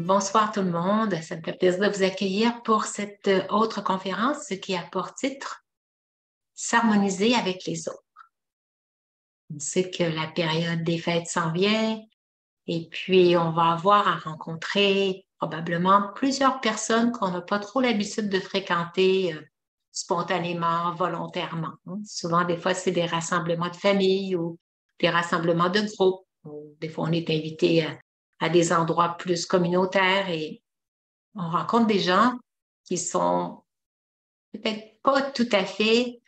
Bonsoir tout le monde, ça me fait plaisir de vous accueillir pour cette autre conférence qui a pour titre S'harmoniser avec les autres. On sait que la période des fêtes s'en vient et puis on va avoir à rencontrer probablement plusieurs personnes qu'on n'a pas trop l'habitude de fréquenter spontanément, volontairement. Souvent, des fois, c'est des rassemblements de famille ou des rassemblements de groupe. Ou des fois, on est invité à des endroits plus communautaires et on rencontre des gens qui sont peut-être pas tout à fait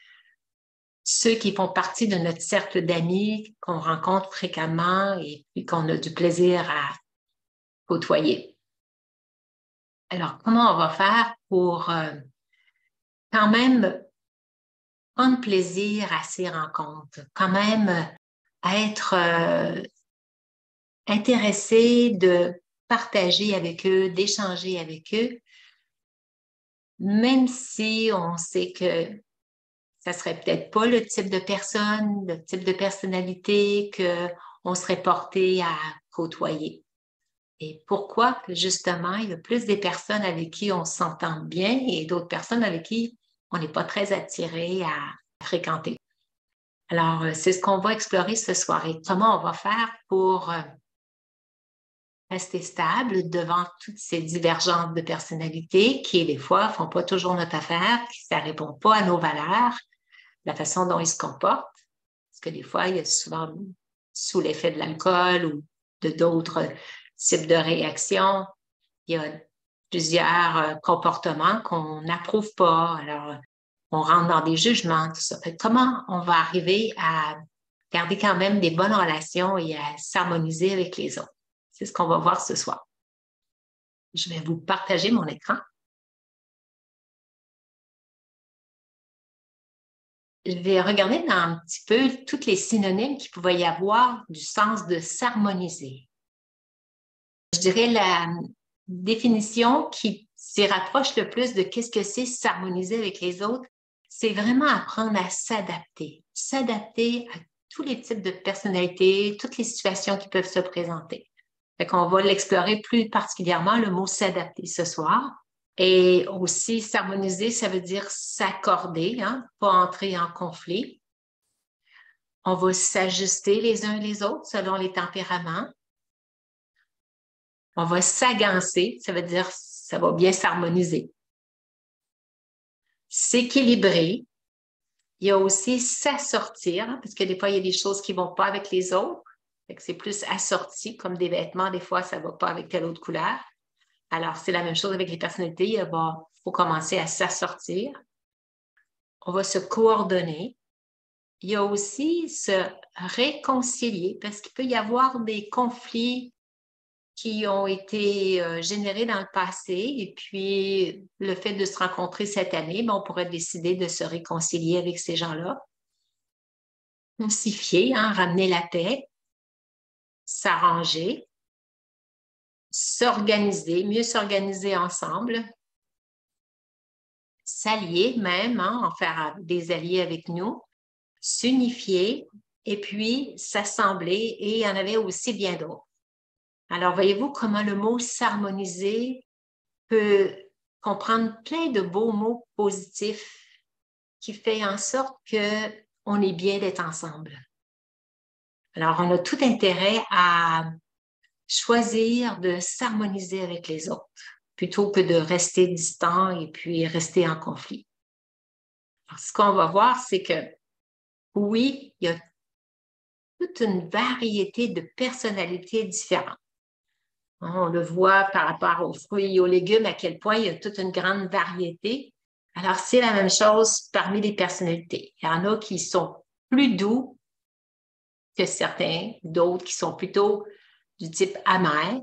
ceux qui font partie de notre cercle d'amis qu'on rencontre fréquemment et puis qu'on a du plaisir à côtoyer. Alors, comment on va faire pour quand même prendre plaisir à ces rencontres, quand même être intéressé de partager avec eux, d'échanger avec eux, même si on sait que ça serait peut-être pas le type de personne, le type de personnalité qu'on serait porté à côtoyer. Et pourquoi que justement, il y a plus des personnes avec qui on s'entend bien et d'autres personnes avec qui on n'est pas très attiré à fréquenter. Alors, c'est ce qu'on va explorer ce soir et comment on va faire pour rester stable devant toutes ces divergences de personnalité qui, des fois, font pas toujours notre affaire, qui ça répond pas à nos valeurs, la façon dont ils se comportent. Parce que des fois, il y a souvent sous l'effet de l'alcool ou de d'autres types de réactions, il y a plusieurs comportements qu'on n'approuve pas. Alors, on rentre dans des jugements, tout ça. Fait, comment on va arriver à garder quand même des bonnes relations et à s'harmoniser avec les autres? C'est ce qu'on va voir ce soir. Je vais vous partager mon écran. Je vais regarder dans un petit peu tous les synonymes qu'il pouvait y avoir du sens de s'harmoniser. Je dirais la définition qui s'y rapproche le plus de qu'est-ce que c'est s'harmoniser avec les autres, c'est vraiment apprendre à s'adapter à tous les types de personnalités, toutes les situations qui peuvent se présenter. Fait qu'on va l'explorer plus particulièrement, le mot s'adapter ce soir. Et aussi, s'harmoniser, ça veut dire s'accorder, hein, pas entrer en conflit. On va s'ajuster les uns les autres selon les tempéraments. On va s'agancer, ça veut dire ça va bien s'harmoniser. S'équilibrer. Il y a aussi s'assortir, hein, parce que des fois, il y a des choses qui ne vont pas avec les autres. C'est plus assorti, comme des vêtements, des fois, ça ne va pas avec telle autre couleur. Alors, c'est la même chose avec les personnalités. Il faut commencer à s'assortir. On va se coordonner. Il y a aussi se réconcilier, parce qu'il peut y avoir des conflits qui ont été générés dans le passé. Et puis, le fait de se rencontrer cette année, on pourrait décider de se réconcilier avec ces gens-là. Pacifier, hein, ramener la paix, s'arranger, s'organiser, mieux s'organiser ensemble, s'allier même, hein, en faire des alliés avec nous, s'unifier et puis s'assembler. Et il y en avait aussi bien d'autres. Alors, voyez-vous comment le mot s'harmoniser peut comprendre plein de beaux mots positifs qui fait en sorte qu'on est bien d'être ensemble. Alors, on a tout intérêt à choisir de s'harmoniser avec les autres plutôt que de rester distant et puis rester en conflit. Alors, ce qu'on va voir, c'est que oui, il y a toute une variété de personnalités différentes. On le voit par rapport aux fruits et aux légumes, à quel point il y a toute une grande variété. Alors, c'est la même chose parmi les personnalités. Il y en a qui sont plus doux que certains, d'autres qui sont plutôt du type amer.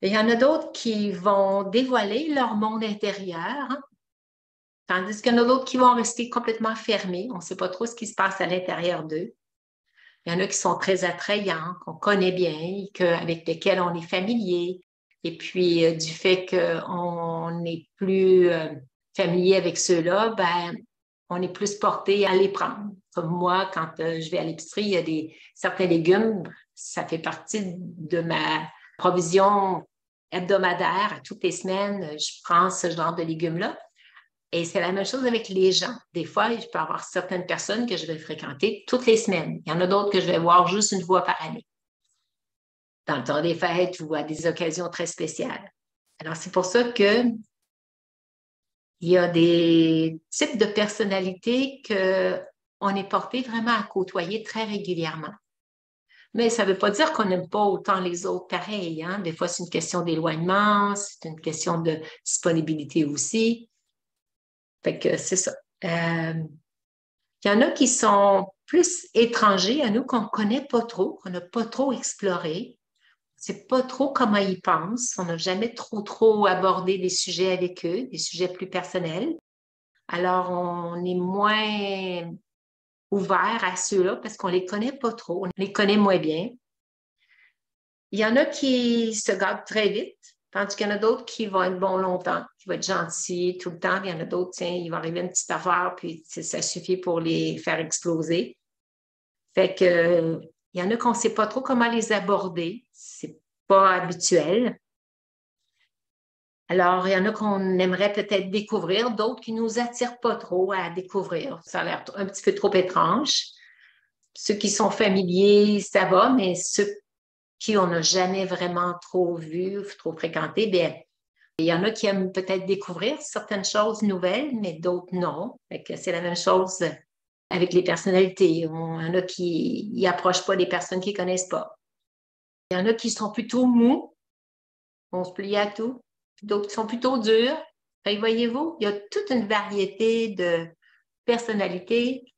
Et il y en a d'autres qui vont dévoiler leur monde intérieur, hein, tandis qu'il y en a d'autres qui vont rester complètement fermés. On ne sait pas trop ce qui se passe à l'intérieur d'eux. Il y en a qui sont très attrayants, qu'on connaît bien, avec lesquels on est familier. Et puis, du fait qu'on est plus familier avec ceux-là, on est plus porté à les prendre. Comme moi, quand je vais à l'épicerie, il y a certains légumes, ça fait partie de provision hebdomadaire, à toutes les semaines, je prends ce genre de légumes-là. Et c'est la même chose avec les gens. Des fois, je peux avoir certaines personnes que je vais fréquenter toutes les semaines. Il y en a d'autres que je vais voir juste une fois par année, dans le temps des fêtes ou à des occasions très spéciales. Alors, c'est pour ça que il y a des types de personnalités qu'on est porté vraiment à côtoyer très régulièrement. Mais ça ne veut pas dire qu'on n'aime pas autant les autres pareil, hein? Des fois, c'est une question d'éloignement, c'est une question de disponibilité aussi. Fait que c'est ça. Il y en a qui sont plus étrangers à nous, qu'on ne connaît pas trop, qu'on n'a pas trop exploré. On ne sait pas trop comment ils pensent. On n'a jamais trop abordé des sujets avec eux, des sujets plus personnels. Alors, on est moins ouvert à ceux-là parce qu'on ne les connaît pas trop, on les connaît moins bien. Il y en a qui se gâtent très vite, tandis qu'il y en a d'autres qui vont être bons longtemps, qui vont être gentils tout le temps. Il y en a d'autres, tiens, il va arriver une petite affaire, puis ça suffit pour les faire exploser. Fait que, il y en a qu'on ne sait pas trop comment les aborder. C'est pas habituel. Alors, il y en a qu'on aimerait peut-être découvrir, d'autres qui ne nous attirent pas trop à découvrir. Ça a l'air un petit peu trop étrange. Ceux qui sont familiers, ça va, mais ceux qui on n'a jamais vraiment trop vu, trop fréquenté, bien, il y en a qui aiment peut-être découvrir certaines choses nouvelles, mais d'autres non. Fait que c'est la même chose avec les personnalités. Il y en a qui n'approchent pas des personnes qu'ils ne connaissent pas. Il y en a qui sont plutôt mous, on se plie à tout. D'autres qui sont plutôt durs. Fait que voyez-vous, il y a toute une variété de personnalités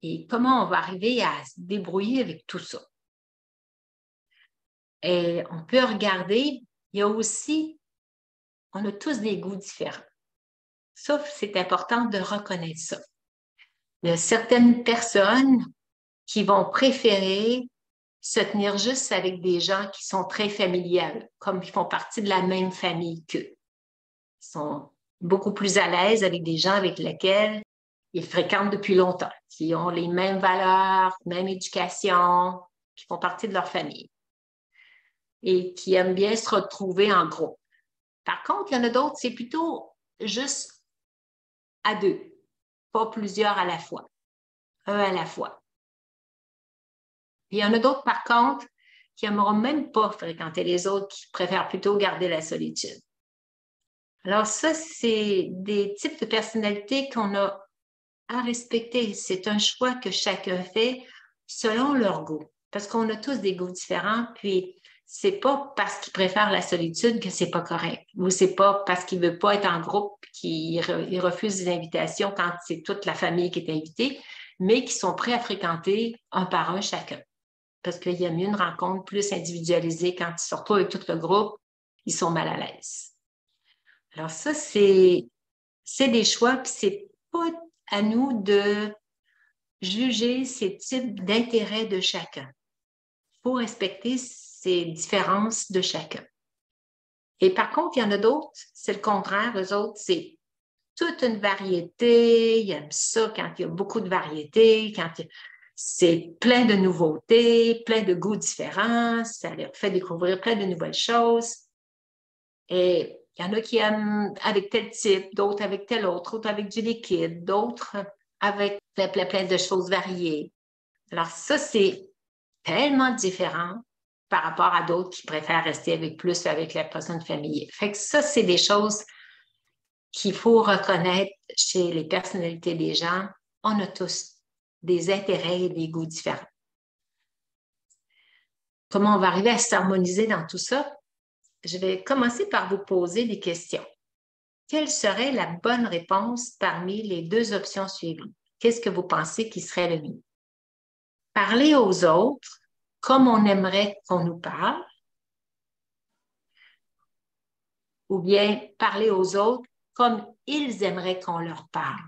et comment on va arriver à se débrouiller avec tout ça. Et on peut regarder, il y a aussi, on a tous des goûts différents. Ça, c'est important de reconnaître ça. Il y a certaines personnes qui vont préférer se tenir juste avec des gens qui sont très familiales, comme ils font partie de la même famille qu'eux. Ils sont beaucoup plus à l'aise avec des gens avec lesquels ils fréquentent depuis longtemps, qui ont les mêmes valeurs, même éducation, qui font partie de leur famille et qui aiment bien se retrouver en groupe. Par contre, il y en a d'autres, c'est plutôt juste à deux, pas plusieurs à la fois, un à la fois. Puis il y en a d'autres, par contre, qui n'aimeront même pas fréquenter les autres, qui préfèrent plutôt garder la solitude. Alors ça, c'est des types de personnalités qu'on a à respecter. C'est un choix que chacun fait selon leur goût, parce qu'on a tous des goûts différents, puis c'est pas parce qu'il préfère la solitude que c'est pas correct, ou c'est pas parce qu'il veut pas être en groupe qu'il refuse des invitations quand c'est toute la famille qui est invitée, mais qui sont prêts à fréquenter un par un chacun. Parce qu'il y a mieux une rencontre plus individualisée quand ils se retrouvent avec tout le groupe, ils sont mal à l'aise. Alors ça, c'est des choix, puis c'est pas à nous de juger ces types d'intérêts de chacun. Il faut respecter ces différences de chacun. Et par contre, il y en a d'autres, c'est le contraire. Eux autres, c'est toute une variété. Ils aiment ça quand il y a beaucoup de variété, c'est plein de nouveautés, plein de goûts différents. Ça leur fait découvrir plein de nouvelles choses. Et il y en a qui aiment avec tel type, d'autres avec tel autre, d'autres avec du liquide, d'autres avec plein de choses variées. Alors ça, c'est tellement différent par rapport à d'autres qui préfèrent rester avec la personne familière. Fait que ça, c'est des choses qu'il faut reconnaître chez les personnalités des gens. On a tous des intérêts et des goûts différents. Comment on va arriver à s'harmoniser dans tout ça? Je vais commencer par vous poser des questions. Quelle serait la bonne réponse parmi les deux options suivantes? Qu'est-ce que vous pensez qui serait le mieux? Parler aux autres comme on aimerait qu'on nous parle, ou bien parler aux autres comme ils aimeraient qu'on leur parle.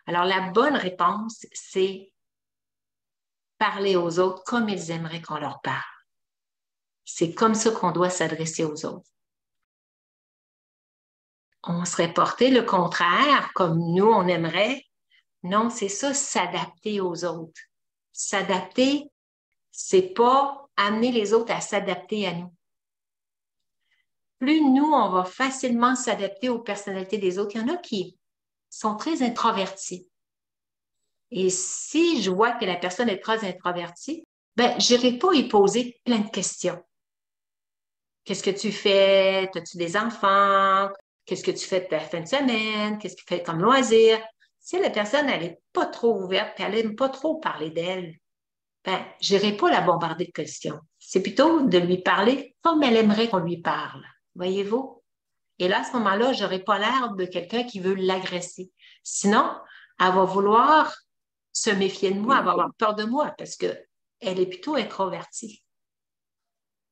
Alors, la bonne réponse, c'est parler aux autres comme ils aimeraient qu'on leur parle. C'est comme ça qu'on doit s'adresser aux autres. On serait porté le contraire, comme nous, on aimerait. Non, c'est ça, s'adapter aux autres. S'adapter, c'est pas amener les autres à s'adapter à nous. Plus nous, on va facilement s'adapter aux personnalités des autres. Il y en a qui sont très introvertis. Et si je vois que la personne est très introvertie, ben, je n'irai pas y poser plein de questions. Qu'est-ce que tu fais? As-tu des enfants? Qu'est-ce que tu fais de ta fin de semaine? Qu'est-ce que tu fais comme loisir? Si la personne, elle n'est pas trop ouverte, elle n'aime pas trop parler d'elle, ben, je n'irai pas la bombarder de questions. C'est plutôt de lui parler comme elle aimerait qu'on lui parle. Voyez-vous? Et là, à ce moment-là, je n'aurai pas l'air de quelqu'un qui veut l'agresser. Sinon, elle va vouloir se méfier de moi, elle va avoir peur de moi parce qu'elle est plutôt introvertie.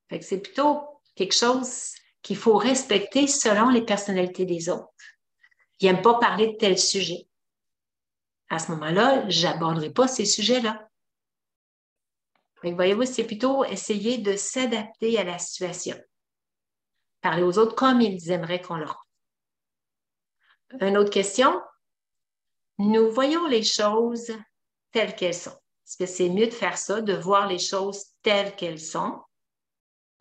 Fait que c'est plutôt quelque chose qu'il faut respecter selon les personnalités des autres. Ils n'aiment pas parler de tel sujet. À ce moment-là, je n'aborderai pas ces sujets-là. Voyez-vous, c'est plutôt essayer de s'adapter à la situation. Parler aux autres comme ils aimeraient qu'on leur. Une autre question. Nous voyons les choses telles qu'elles sont. Est-ce que c'est mieux de faire ça, de voir les choses telles qu'elles sont?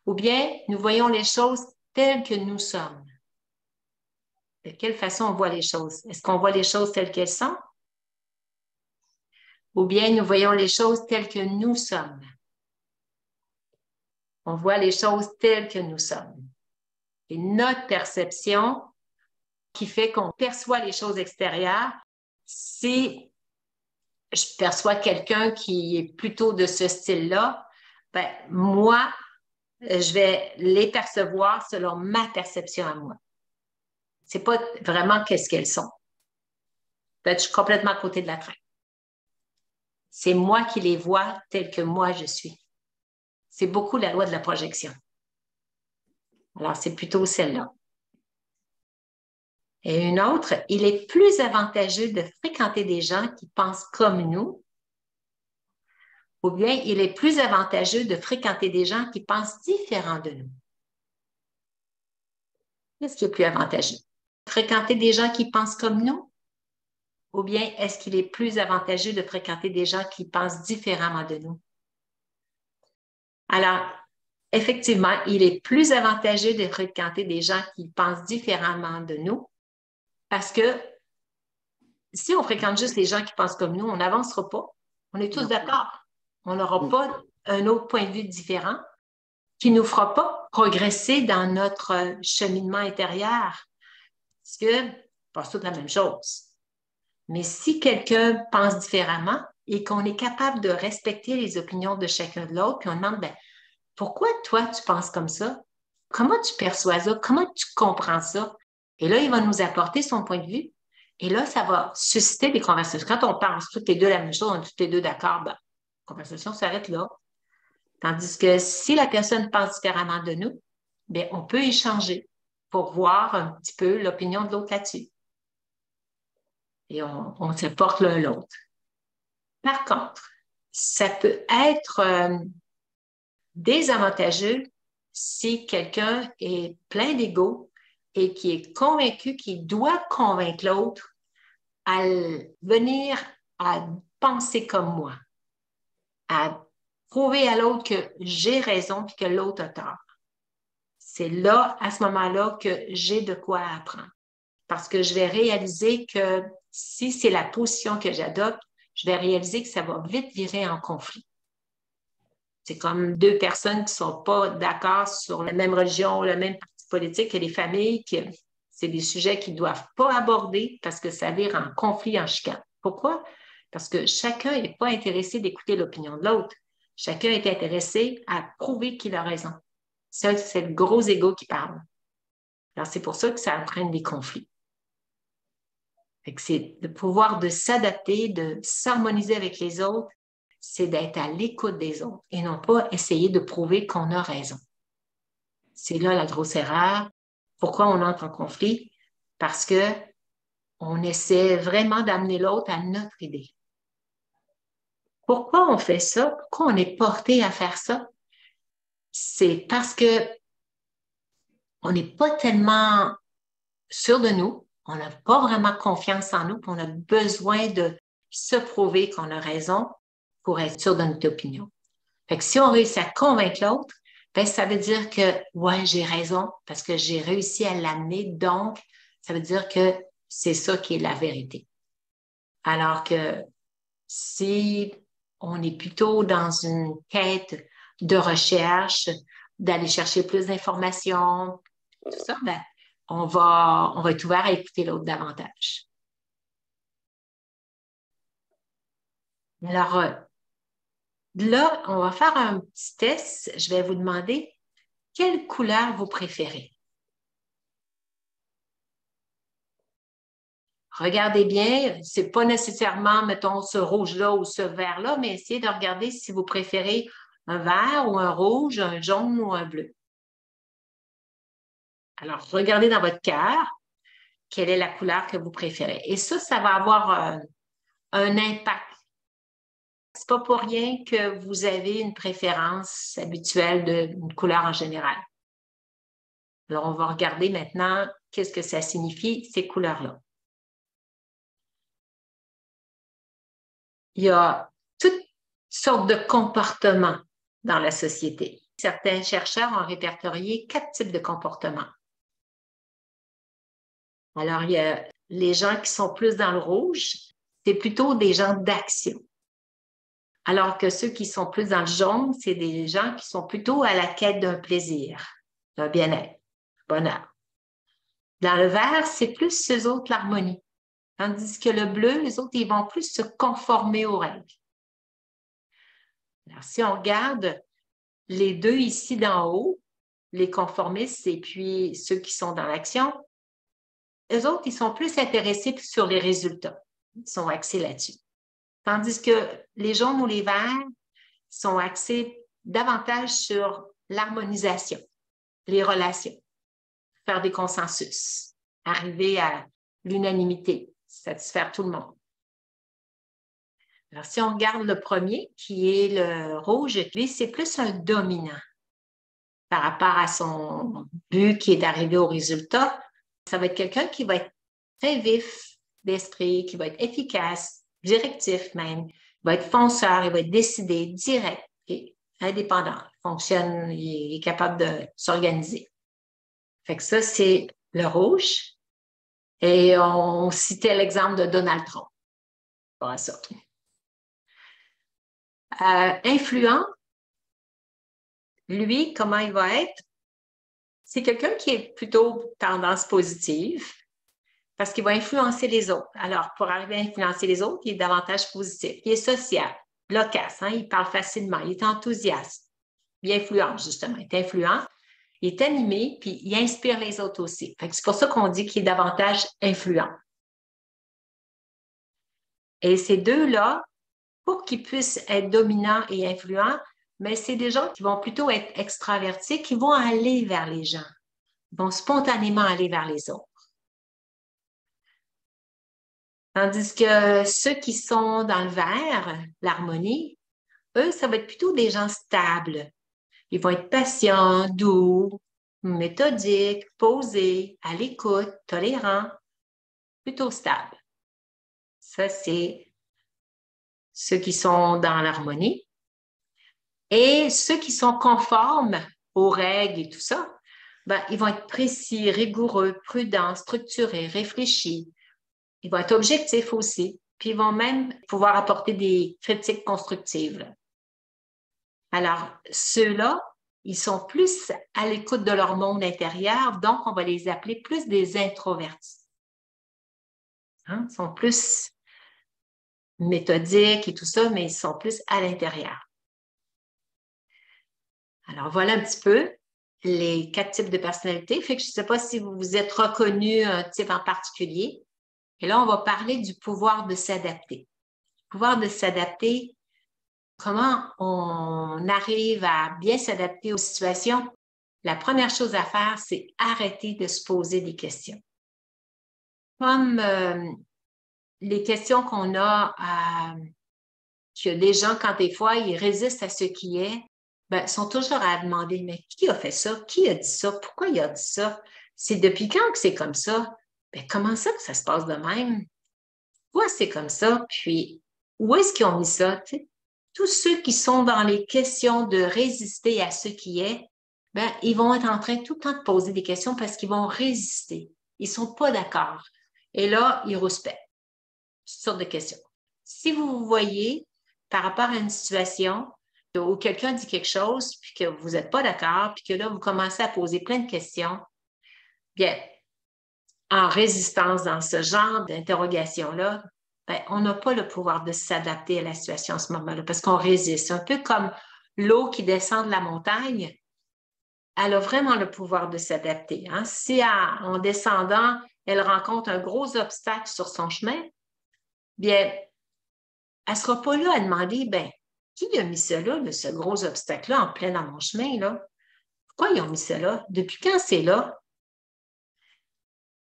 Ou bien nous voyons les choses telles que nous sommes? De quelle façon on voit les choses? Est-ce qu'on voit les choses telles qu'elles sont? Ou bien nous voyons les choses telles que nous sommes? On voit les choses telles que nous sommes. Et notre perception qui fait qu'on perçoit les choses extérieures, si je perçois quelqu'un qui est plutôt de ce style-là, ben, moi, je vais les percevoir selon ma perception à moi. C'est pas vraiment qu'est-ce qu'elles sont. Peut-être je suis complètement à côté de la traque. C'est moi qui les vois telles que moi je suis. C'est beaucoup la loi de la projection. Alors, c'est plutôt celle-là. Et une autre, il est plus avantageux de fréquenter des gens qui pensent comme nous, ou bien il est plus avantageux de fréquenter des gens qui pensent différent de nous. Qu'est-ce qui est plus avantageux? Fréquenter des gens qui pensent comme nous, ou bien est-ce qu'il est plus avantageux de fréquenter des gens qui pensent différemment de nous? Alors, effectivement, il est plus avantageux de fréquenter des gens qui pensent différemment de nous parce que si on fréquente juste les gens qui pensent comme nous, on n'avancera pas. On est tous d'accord. On n'aura pas un autre point de vue différent qui ne nous fera pas progresser dans notre cheminement intérieur parce que pense toute la même chose. Mais si quelqu'un pense différemment et qu'on est capable de respecter les opinions de chacun de l'autre, puis on demande, ben, pourquoi toi, tu penses comme ça? Comment tu perçois ça? Comment tu comprends ça? Et là, il va nous apporter son point de vue. Et là, ça va susciter des conversations. Quand on pense toutes les deux la même chose, on est toutes les deux d'accord, ben, la conversation s'arrête là. Tandis que si la personne pense différemment de nous, bien, on peut échanger pour voir un petit peu l'opinion de l'autre là-dessus. Et on s'apporte l'un l'autre. Par contre, ça peut être désavantageux si quelqu'un est plein d'ego et qui est convaincu qu'il doit convaincre l'autre à venir à penser comme moi, à prouver à l'autre que j'ai raison et que l'autre a tort. C'est là, à ce moment-là, que j'ai de quoi apprendre. Parce que je vais réaliser que si c'est la position que j'adopte, je vais réaliser que ça va vite virer en conflit. C'est comme deux personnes qui ne sont pas d'accord sur la même religion, le même parti politique, et les familles, c'est des sujets qu'ils ne doivent pas aborder parce que ça vire en conflit, en chicane. Pourquoi? Parce que chacun n'est pas intéressé d'écouter l'opinion de l'autre. Chacun est intéressé à prouver qu'il a raison. Ça, c'est le gros ego qui parle. Alors, c'est pour ça que ça entraîne des conflits. C'est de pouvoir de s'adapter, de s'harmoniser avec les autres, c'est d'être à l'écoute des autres et non pas essayer de prouver qu'on a raison. C'est là la grosse erreur. Pourquoi on entre en conflit? Parce que on essaie vraiment d'amener l'autre à notre idée. Pourquoi on fait ça? Pourquoi on est porté à faire ça? C'est parce que on n'est pas tellement sûr de nous, on n'a pas vraiment confiance en nous, puis on a besoin de se prouver qu'on a raison pour être sûr de notre opinion. Fait que si on réussit à convaincre l'autre, ben, ça veut dire que, ouais, j'ai raison parce que j'ai réussi à l'amener. Donc, ça veut dire que c'est ça qui est la vérité. Alors que si on est plutôt dans une quête de recherche, d'aller chercher plus d'informations, tout ça, ben, on va être ouvert à écouter l'autre davantage. Alors, là, on va faire un petit test. Je vais vous demander quelle couleur vous préférez. Regardez bien, c'est pas nécessairement, mettons, ce rouge-là ou ce vert-là, mais essayez de regarder si vous préférez un vert ou un rouge, un jaune ou un bleu. Alors, regardez dans votre cœur quelle est la couleur que vous préférez. Et ça va avoir un impact. C'est pas pour rien que vous avez une préférence habituelle d'une couleur en général. Alors, on va regarder maintenant qu'est-ce que ça signifie, ces couleurs-là. Il y a toutes sortes de comportements dans la société. Certains chercheurs ont répertorié 4 types de comportements. Alors, il y a les gens qui sont plus dans le rouge, c'est plutôt des gens d'action. Alors que ceux qui sont plus dans le jaune, c'est des gens qui sont plutôt à la quête d'un plaisir, d'un bien-être, bonheur. Dans le vert, c'est plus eux autres l'harmonie. Tandis que le bleu, les autres, ils vont plus se conformer aux règles. Alors, si on regarde les deux ici d'en haut, les conformistes et puis ceux qui sont dans l'action, eux autres, ils sont plus intéressés sur les résultats. Ils sont axés là-dessus. Tandis que les jaunes ou les verts sont axés davantage sur l'harmonisation, les relations, faire des consensus, arriver à l'unanimité, satisfaire tout le monde. Alors, si on regarde le premier, qui est le rouge, lui, c'est plus un dominant par rapport à son but qui est d'arriver au résultat. Ça va être quelqu'un qui va être très vif d'esprit, qui va être efficace, directif même, il va être fonceur, il va être décidé, direct et indépendant. Il fonctionne, il est capable de s'organiser. Fait que ça, c'est le rouge. Et on citait l'exemple de Donald Trump. Voilà ça. Influent, lui, comment il va être? C'est quelqu'un qui est plutôt tendance positive parce qu'il va influencer les autres. Alors, pour arriver à influencer les autres, il est davantage positif. Il est social, loquace, hein? Il parle facilement, il est enthousiaste, il influence justement, il est influent, il est animé, puis il inspire les autres aussi. C'est pour ça qu'on dit qu'il est davantage influent. Et ces deux-là, pour qu'ils puissent être dominants et influents, mais c'est des gens qui vont plutôt être extravertis, qui vont aller vers les gens, vont spontanément aller vers les autres. Tandis que ceux qui sont dans le vert, l'harmonie, eux, ça va être plutôt des gens stables. Ils vont être patients, doux, méthodiques, posés, à l'écoute, tolérants, plutôt stables. Ça, c'est ceux qui sont dans l'harmonie. Et ceux qui sont conformes aux règles et tout ça, ben, ils vont être précis, rigoureux, prudents, structurés, réfléchis. Ils vont être objectifs aussi. Puis ils vont même pouvoir apporter des critiques constructives. Alors, ceux-là, ils sont plus à l'écoute de leur monde intérieur, donc on va les appeler plus des introvertis. Hein? Ils sont plus méthodiques et tout ça, mais ils sont plus à l'intérieur. Alors, voilà un petit peu les 4 types de personnalités. Fait que je ne sais pas si vous vous êtes reconnu un type en particulier. Et là, on va parler du pouvoir de s'adapter. Le pouvoir de s'adapter, comment on arrive à bien s'adapter aux situations? La première chose à faire, c'est arrêter de se poser des questions. Comme les questions qu'on a, que les gens, quand des fois, ils résistent à ce qui est, ben, sont toujours à demander, mais qui a fait ça? Qui a dit ça? Pourquoi il a dit ça? C'est depuis quand que c'est comme ça? Ben, comment ça que ça se passe de même? Pourquoi c'est comme ça? Puis, où est-ce qu'ils ont mis ça? T'sais? tous ceux qui sont dans les questions de résister à ce qui est, ben, ils vont être en train tout le temps de poser des questions parce qu'ils vont résister. Ils ne sont pas d'accord. Et là, ils rouspètent. Toutes sortes de questions. Si vous voyez par rapport à une situation où quelqu'un dit quelque chose, puis que vous n'êtes pas d'accord, puis que là, vous commencez à poser plein de questions, bien, en résistance dans ce genre d'interrogation-là, ben, on n'a pas le pouvoir de s'adapter à la situation à ce moment-là parce qu'on résiste. C'est un peu comme l'eau qui descend de la montagne. Elle a vraiment le pouvoir de s'adapter. Hein? Si en descendant, elle rencontre un gros obstacle sur son chemin, bien, elle ne sera pas là à demander, ben, qui a mis ça là, ce gros obstacle-là, en plein dans mon chemin, là? Pourquoi ils ont mis ça là? Depuis quand c'est là?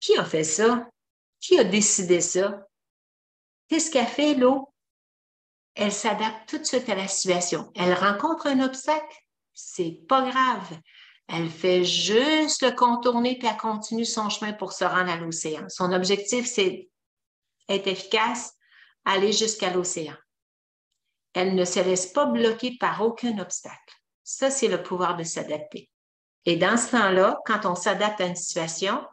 Qui a fait ça? Qui a décidé ça? Qu'est-ce qu'elle fait, l'eau? Elle s'adapte tout de suite à la situation. Elle rencontre un obstacle, c'est pas grave. Elle fait juste le contourner puis elle continue son chemin pour se rendre à l'océan. Son objectif, c'est être efficace, aller jusqu'à l'océan. Elle ne se laisse pas bloquer par aucun obstacle. Ça, c'est le pouvoir de s'adapter. Et dans ce temps-là, quand on s'adapte à une situation,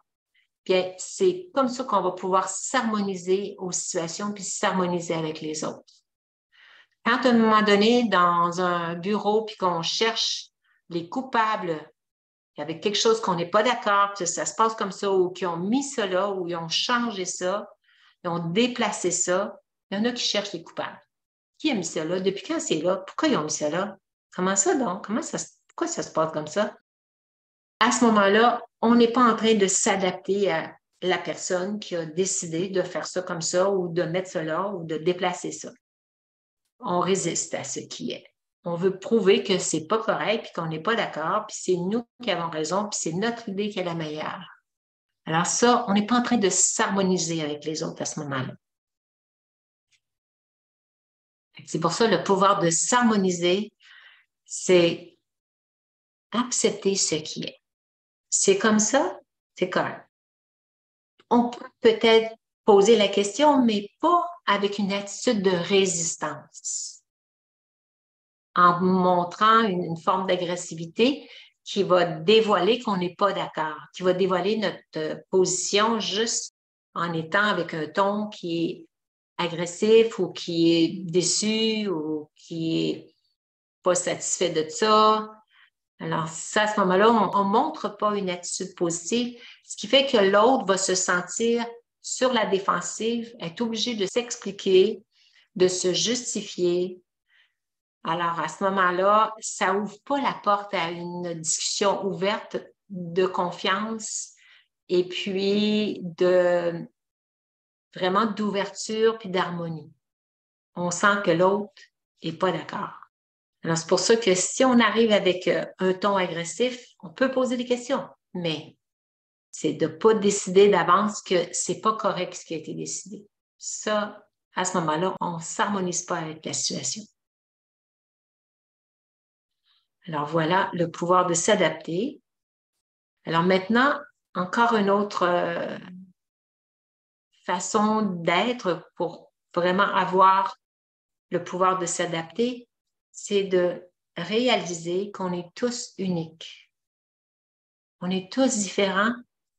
bien, c'est comme ça qu'on va pouvoir s'harmoniser aux situations puis s'harmoniser avec les autres. Quand à un moment donné, dans un bureau, puis qu'on cherche les coupables avec quelque chose qu'on n'est pas d'accord, que ça se passe comme ça, ou qui ont mis ça là, ou ils ont changé ça, ils ont déplacé ça, il y en a qui cherchent les coupables. Qui a mis ça là? Depuis quand c'est là? Pourquoi ils ont mis ça là? Comment ça donc? Pourquoi ça se passe comme ça? À ce moment-là, on n'est pas en train de s'adapter à la personne qui a décidé de faire ça comme ça, ou de mettre ça là, ou de déplacer ça. On résiste à ce qui est. On veut prouver que c'est pas correct, puis qu'on n'est pas d'accord, puis c'est nous qui avons raison, puis c'est notre idée qui est la meilleure. Alors ça, on n'est pas en train de s'harmoniser avec les autres à ce moment-là. C'est pour ça le pouvoir de s'harmoniser, c'est accepter ce qui est. C'est comme ça, c'est correct. On peut peut-être poser la question, mais pas avec une attitude de résistance, en montrant une forme d'agressivité qui va dévoiler qu'on n'est pas d'accord, qui va dévoiler notre position juste en étant avec un ton qui est agressif ou qui est déçu ou qui est pas satisfait de ça. Alors, ça, à ce moment-là, on ne montre pas une attitude positive, ce qui fait que l'autre va se sentir sur la défensive, être obligé de s'expliquer, de se justifier. Alors, à ce moment-là, ça n'ouvre pas la porte à une discussion ouverte de confiance et puis vraiment d'ouverture puis d'harmonie. On sent que l'autre n'est pas d'accord. Alors, c'est pour ça que si on arrive avec un ton agressif, on peut poser des questions, mais c'est de ne pas décider d'avance que ce n'est pas correct ce qui a été décidé. Ça, à ce moment-là, on ne s'harmonise pas avec la situation. Alors voilà, le pouvoir de s'adapter. Alors maintenant, encore une autre façon d'être pour vraiment avoir le pouvoir de s'adapter, c'est de réaliser qu'on est tous uniques. On est tous différents,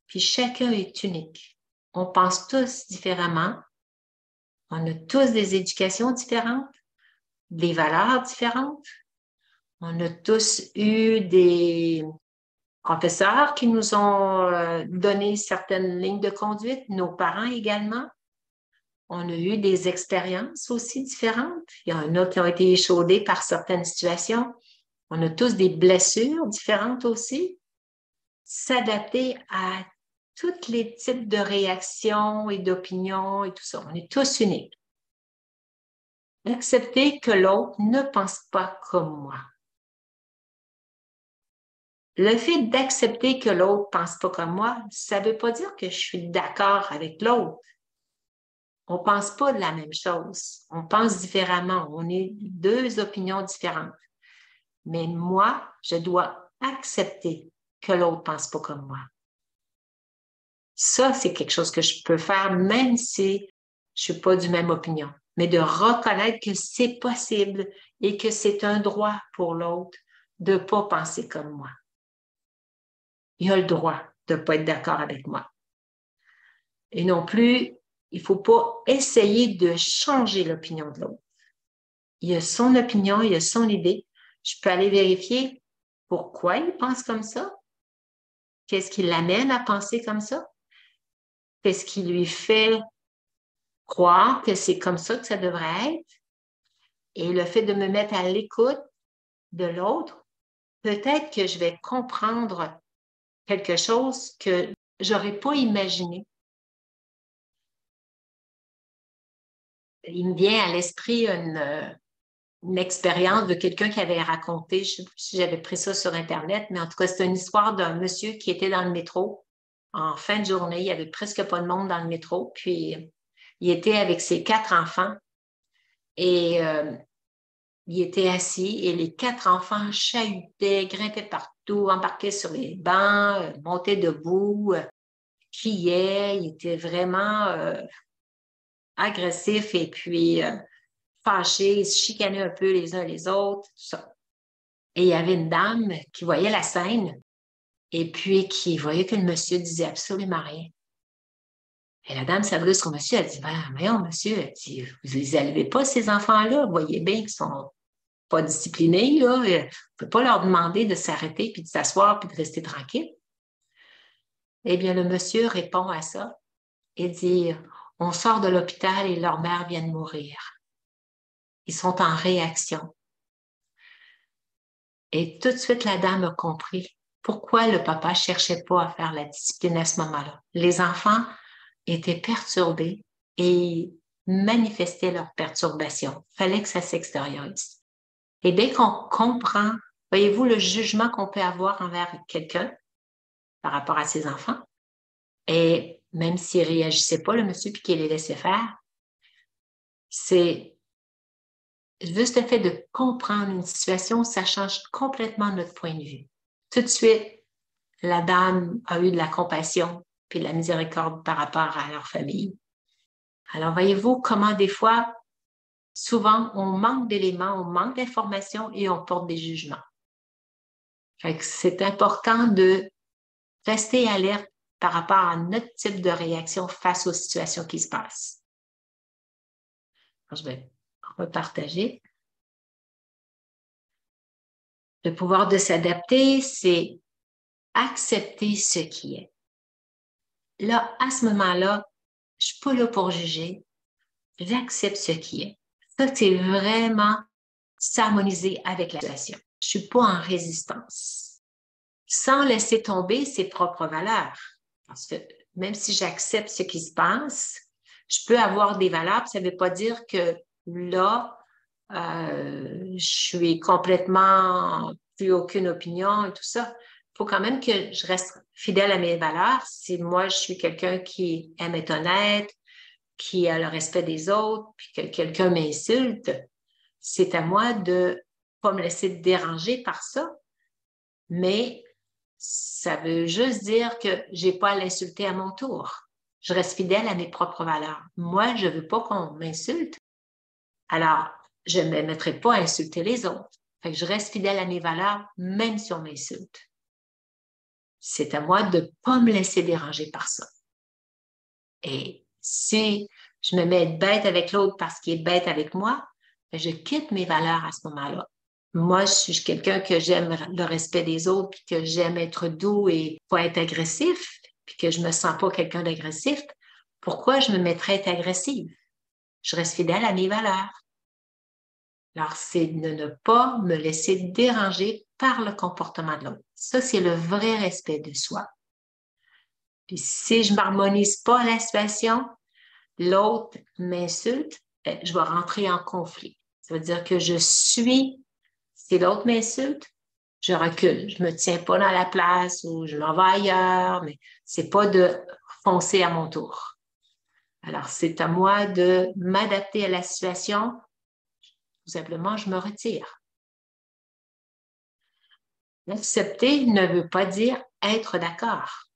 puis chacun est unique. On pense tous différemment. On a tous des éducations différentes, des valeurs différentes. On a tous eu des professeurs qui nous ont donné certaines lignes de conduite, nos parents également. On a eu des expériences aussi différentes. Il y en a qui ont été échaudés par certaines situations. On a tous des blessures différentes aussi. S'adapter à tous les types de réactions et d'opinions et tout ça. On est tous uniques. Accepter que l'autre ne pense pas comme moi. Le fait d'accepter que l'autre ne pense pas comme moi, ça ne veut pas dire que je suis d'accord avec l'autre. On ne pense pas de la même chose. On pense différemment. On est deux opinions différentes. Mais moi, je dois accepter que l'autre ne pense pas comme moi. Ça, c'est quelque chose que je peux faire même si je ne suis pas du même opinion. mais de reconnaître que c'est possible et que c'est un droit pour l'autre de ne pas penser comme moi. Il a le droit de ne pas être d'accord avec moi. Et non plus, il ne faut pas essayer de changer l'opinion de l'autre. Il a son opinion, il a son idée. Je peux aller vérifier pourquoi il pense comme ça. Qu'est-ce qui l'amène à penser comme ça? Qu'est-ce qui lui fait croire que c'est comme ça que ça devrait être? Et le fait de me mettre à l'écoute de l'autre, peut-être que je vais comprendre quelque chose que je n'aurais pas imaginé. Il me vient à l'esprit une expérience de quelqu'un qui avait raconté, je ne sais plus si j'avais pris ça sur Internet, mais en tout cas, c'est une histoire d'un monsieur qui était dans le métro en fin de journée. Il n'y avait presque pas de monde dans le métro. Puis, il était avec ses 4 enfants et il était assis et les 4 enfants chahutaient, grimpaient partout, embarquaient sur les bancs, montaient debout, criaient. Il était vraiment agressif et puis fâchés, ils se chicanaient un peu les uns les autres, tout ça. Et il y avait une dame qui voyait la scène et puis qui voyait que le monsieur disait absolument rien. Et la dame s'adresse au monsieur, elle dit, ben, voyons, monsieur, elle dit, vous les élevez pas, ces enfants-là, vous voyez bien qu'ils sont pas disciplinés, là. Vous ne pouvez pas leur demander de s'arrêter, puis de s'asseoir, puis de rester tranquille. Eh bien, le monsieur répond à ça et dit, on sort de l'hôpital et leur mère vient de mourir. Ils sont en réaction. Et tout de suite, la dame a compris pourquoi le papa ne cherchait pas à faire la discipline à ce moment-là. Les enfants étaient perturbés et manifestaient leur perturbation. Il fallait que ça s'extériorise. Et dès qu'on comprend, voyez-vous, le jugement qu'on peut avoir envers quelqu'un par rapport à ses enfants, et même s'il ne réagissait pas, le monsieur, puis qu'il les laissait faire, c'est juste le fait de comprendre une situation, ça change complètement notre point de vue. Tout de suite, la dame a eu de la compassion puis de la miséricorde par rapport à leur famille. Alors, voyez-vous comment des fois, souvent, on manque d'éléments, on manque d'informations et on porte des jugements. Fait que c'est important de rester alerte par rapport à notre type de réaction face aux situations qui se passent. Alors, je vais repartager. Le pouvoir de s'adapter, c'est accepter ce qui est. Là, à ce moment-là, je ne suis pas là pour juger, j'accepte ce qui est. Ça, c'est vraiment s'harmoniser avec la situation. Je ne suis pas en résistance. Sans laisser tomber ses propres valeurs. Parce que même si j'accepte ce qui se passe, je peux avoir des valeurs, ça ne veut pas dire que là, je suis complètement plus aucune opinion et tout ça. Il faut quand même que je reste fidèle à mes valeurs. Si moi, je suis quelqu'un qui aime être honnête, qui a le respect des autres, puis que quelqu'un m'insulte, c'est à moi de ne pas me laisser déranger par ça. Mais ça veut juste dire que je n'ai pas à l'insulter à mon tour. Je reste fidèle à mes propres valeurs. Moi, je ne veux pas qu'on m'insulte. Alors, je ne me mettrai pas à insulter les autres. Fait que je reste fidèle à mes valeurs, même si on m'insulte. C'est à moi de ne pas me laisser déranger par ça. Et si je me mets à être bête avec l'autre parce qu'il est bête avec moi, je quitte mes valeurs à ce moment-là. Moi, je suis quelqu'un que j'aime le respect des autres, puis que j'aime être doux et pas être agressif, puis que je me sens pas quelqu'un d'agressif. Pourquoi je me mettrais à être agressive? Je reste fidèle à mes valeurs. Alors, c'est de ne pas me laisser déranger par le comportement de l'autre. Ça, c'est le vrai respect de soi. Puis si je ne m'harmonise pas à la situation, l'autre m'insulte, je vais rentrer en conflit. Ça veut dire que si l'autre m'insulte, je recule. Je ne me tiens pas dans la place ou je m'en vais ailleurs, mais ce n'est pas de foncer à mon tour. Alors, c'est à moi de m'adapter à la situation. Tout simplement, je me retire. Accepter ne veut pas dire être d'accord.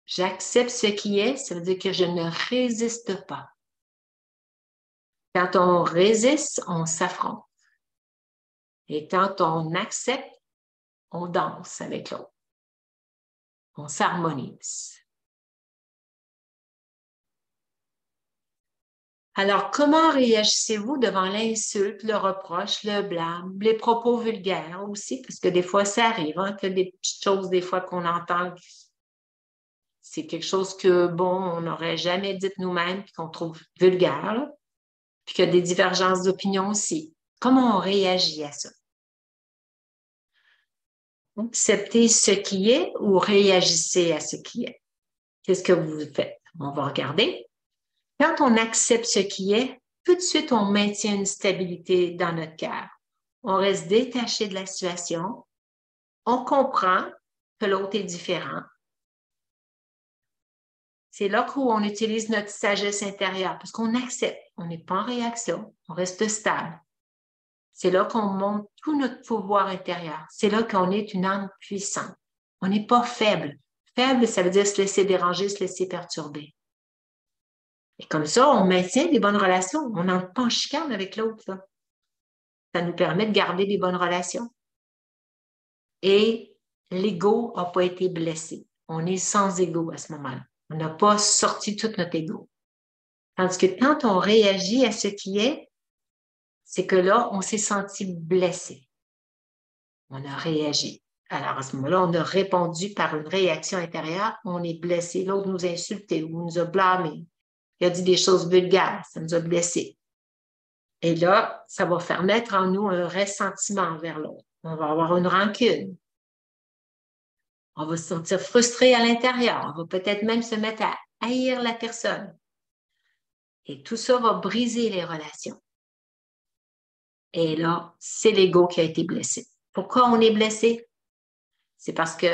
J'accepte ce qui est, ça veut dire que je ne résiste pas. Quand on résiste, on s'affronte. Et quand on accepte, on danse avec l'autre. On s'harmonise. Alors, comment réagissez-vous devant l'insulte, le reproche, le blâme, les propos vulgaires aussi? Parce que des fois, ça arrive, hein, que des petites choses, des fois, qu'on entend, c'est quelque chose que, bon, on n'aurait jamais dit nous-mêmes, puis qu'on trouve vulgaire, là, puis qu'il y a des divergences d'opinion aussi. Comment on réagit à ça? Acceptez ce qui est ou réagissez à ce qui est? Qu'est-ce que vous faites? On va regarder. Quand on accepte ce qui est, tout de suite, on maintient une stabilité dans notre cœur. On reste détaché de la situation. On comprend que l'autre est différent. C'est là où on utilise notre sagesse intérieure parce qu'on accepte. On n'est pas en réaction. On reste stable. C'est là qu'on montre tout notre pouvoir intérieur. C'est là qu'on est une âme puissante. On n'est pas faible. Faible, ça veut dire se laisser déranger, se laisser perturber. Et comme ça, on maintient des bonnes relations. On n'entre pas en chicane avec l'autre. Ça nous permet de garder des bonnes relations. Et l'ego n'a pas été blessé. On est sans ego à ce moment-là. On n'a pas sorti tout notre ego. Tandis que quand on réagit à ce qui est, c'est que là, on s'est senti blessé. On a réagi. Alors, à ce moment-là, on a répondu par une réaction intérieure. On est blessé. L'autre nous a insultés ou nous a blâmés. Il a dit des choses vulgaires. Ça nous a blessés. Et là, ça va faire naître en nous un ressentiment envers l'autre. On va avoir une rancune. On va se sentir frustré à l'intérieur. On va peut-être même se mettre à haïr la personne. Et tout ça va briser les relations. Et là, c'est l'ego qui a été blessé. Pourquoi on est blessé? C'est parce que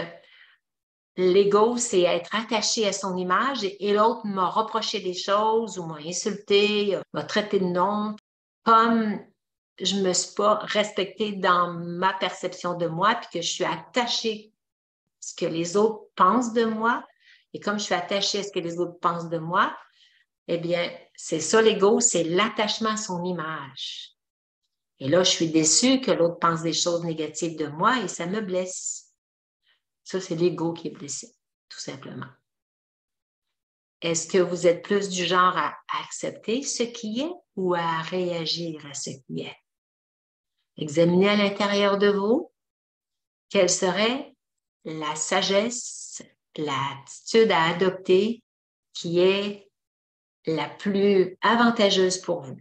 l'ego, c'est être attaché à son image et l'autre m'a reproché des choses ou m'a insulté, m'a traité de nom, comme je ne me suis pas respectée dans ma perception de moi puis que je suis attachée à ce que les autres pensent de moi. Et comme je suis attachée à ce que les autres pensent de moi, eh bien, c'est ça l'ego, c'est l'attachement à son image. Et là, je suis déçue que l'autre pense des choses négatives de moi et ça me blesse. Ça, c'est l'ego qui est blessé, tout simplement. Est-ce que vous êtes plus du genre à accepter ce qui est ou à réagir à ce qui est? Examinez à l'intérieur de vous quelle serait la sagesse, l'attitude à adopter qui est la plus avantageuse pour vous.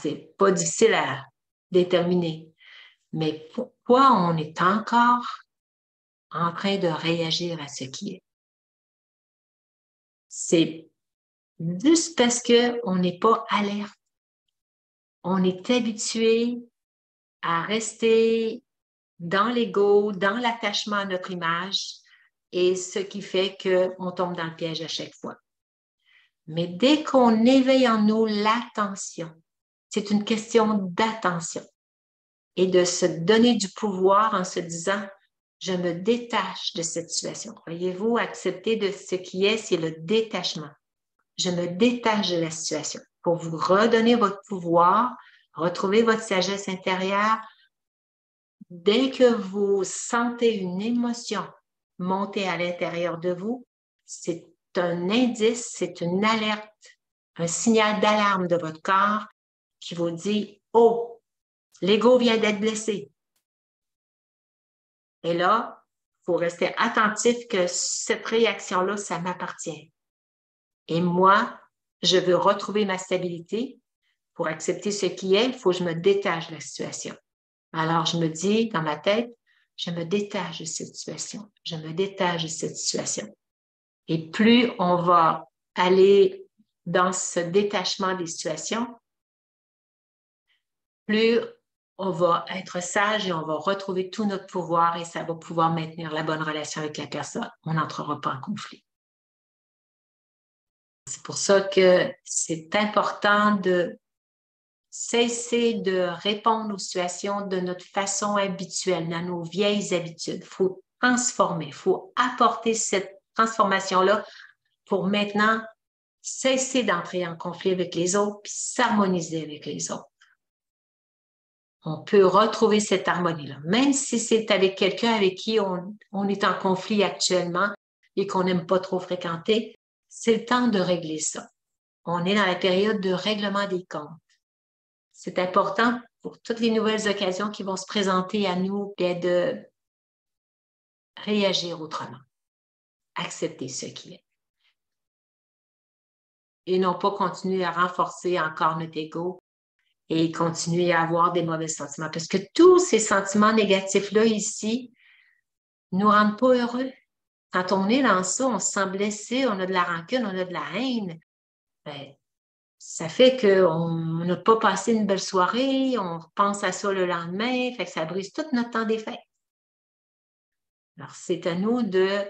C'est pas difficile à déterminer, mais pourquoi on est encore en train de réagir à ce qui est? C'est juste parce qu'on n'est pas alerte. On est habitué à rester dans l'ego, dans l'attachement à notre image, et ce qui fait qu'on tombe dans le piège à chaque fois. Mais dès qu'on éveille en nous l'attention, c'est une question d'attention et de se donner du pouvoir en se disant « je me détache de cette situation ». Voyez-vous, accepter de ce qui est, c'est le détachement. Je me détache de la situation pour vous redonner votre pouvoir, retrouver votre sagesse intérieure. Dès que vous sentez une émotion monter à l'intérieur de vous, c'est un indice, c'est une alerte, un signal d'alarme de votre corps qui vous dit « Oh, l'ego vient d'être blessé ». Et là, il faut rester attentif que cette réaction-là, ça m'appartient. Et moi, je veux retrouver ma stabilité. Pour accepter ce qui est, il faut que je me détache de la situation. Alors, je me dis dans ma tête, je me détache de cette situation. Je me détache de cette situation. Et plus on va aller dans ce détachement des situations, plus on va être sage et on va retrouver tout notre pouvoir et ça va pouvoir maintenir la bonne relation avec la personne. On n'entrera pas en conflit. C'est pour ça que c'est important de cesser de répondre aux situations de notre façon habituelle, dans nos vieilles habitudes. Il faut transformer, il faut apporter cette transformation-là pour maintenant cesser d'entrer en conflit avec les autres, puis s'harmoniser avec les autres. On peut retrouver cette harmonie-là, même si c'est avec quelqu'un avec qui on est en conflit actuellement et qu'on n'aime pas trop fréquenter, c'est le temps de régler ça. On est dans la période de règlement des comptes. C'est important pour toutes les nouvelles occasions qui vont se présenter à nous de réagir autrement, accepter ce qui est. Et non pas continuer à renforcer encore notre ego et continuer à avoir des mauvais sentiments. Parce que tous ces sentiments négatifs-là ici nous rendent pas heureux. Quand on est dans ça, on se sent blessé, on a de la rancune, on a de la haine. Ben, ça fait qu'on n'a pas passé une belle soirée, on pense à ça le lendemain, fait que ça brise tout notre temps des fêtes. Alors, c'est à nous de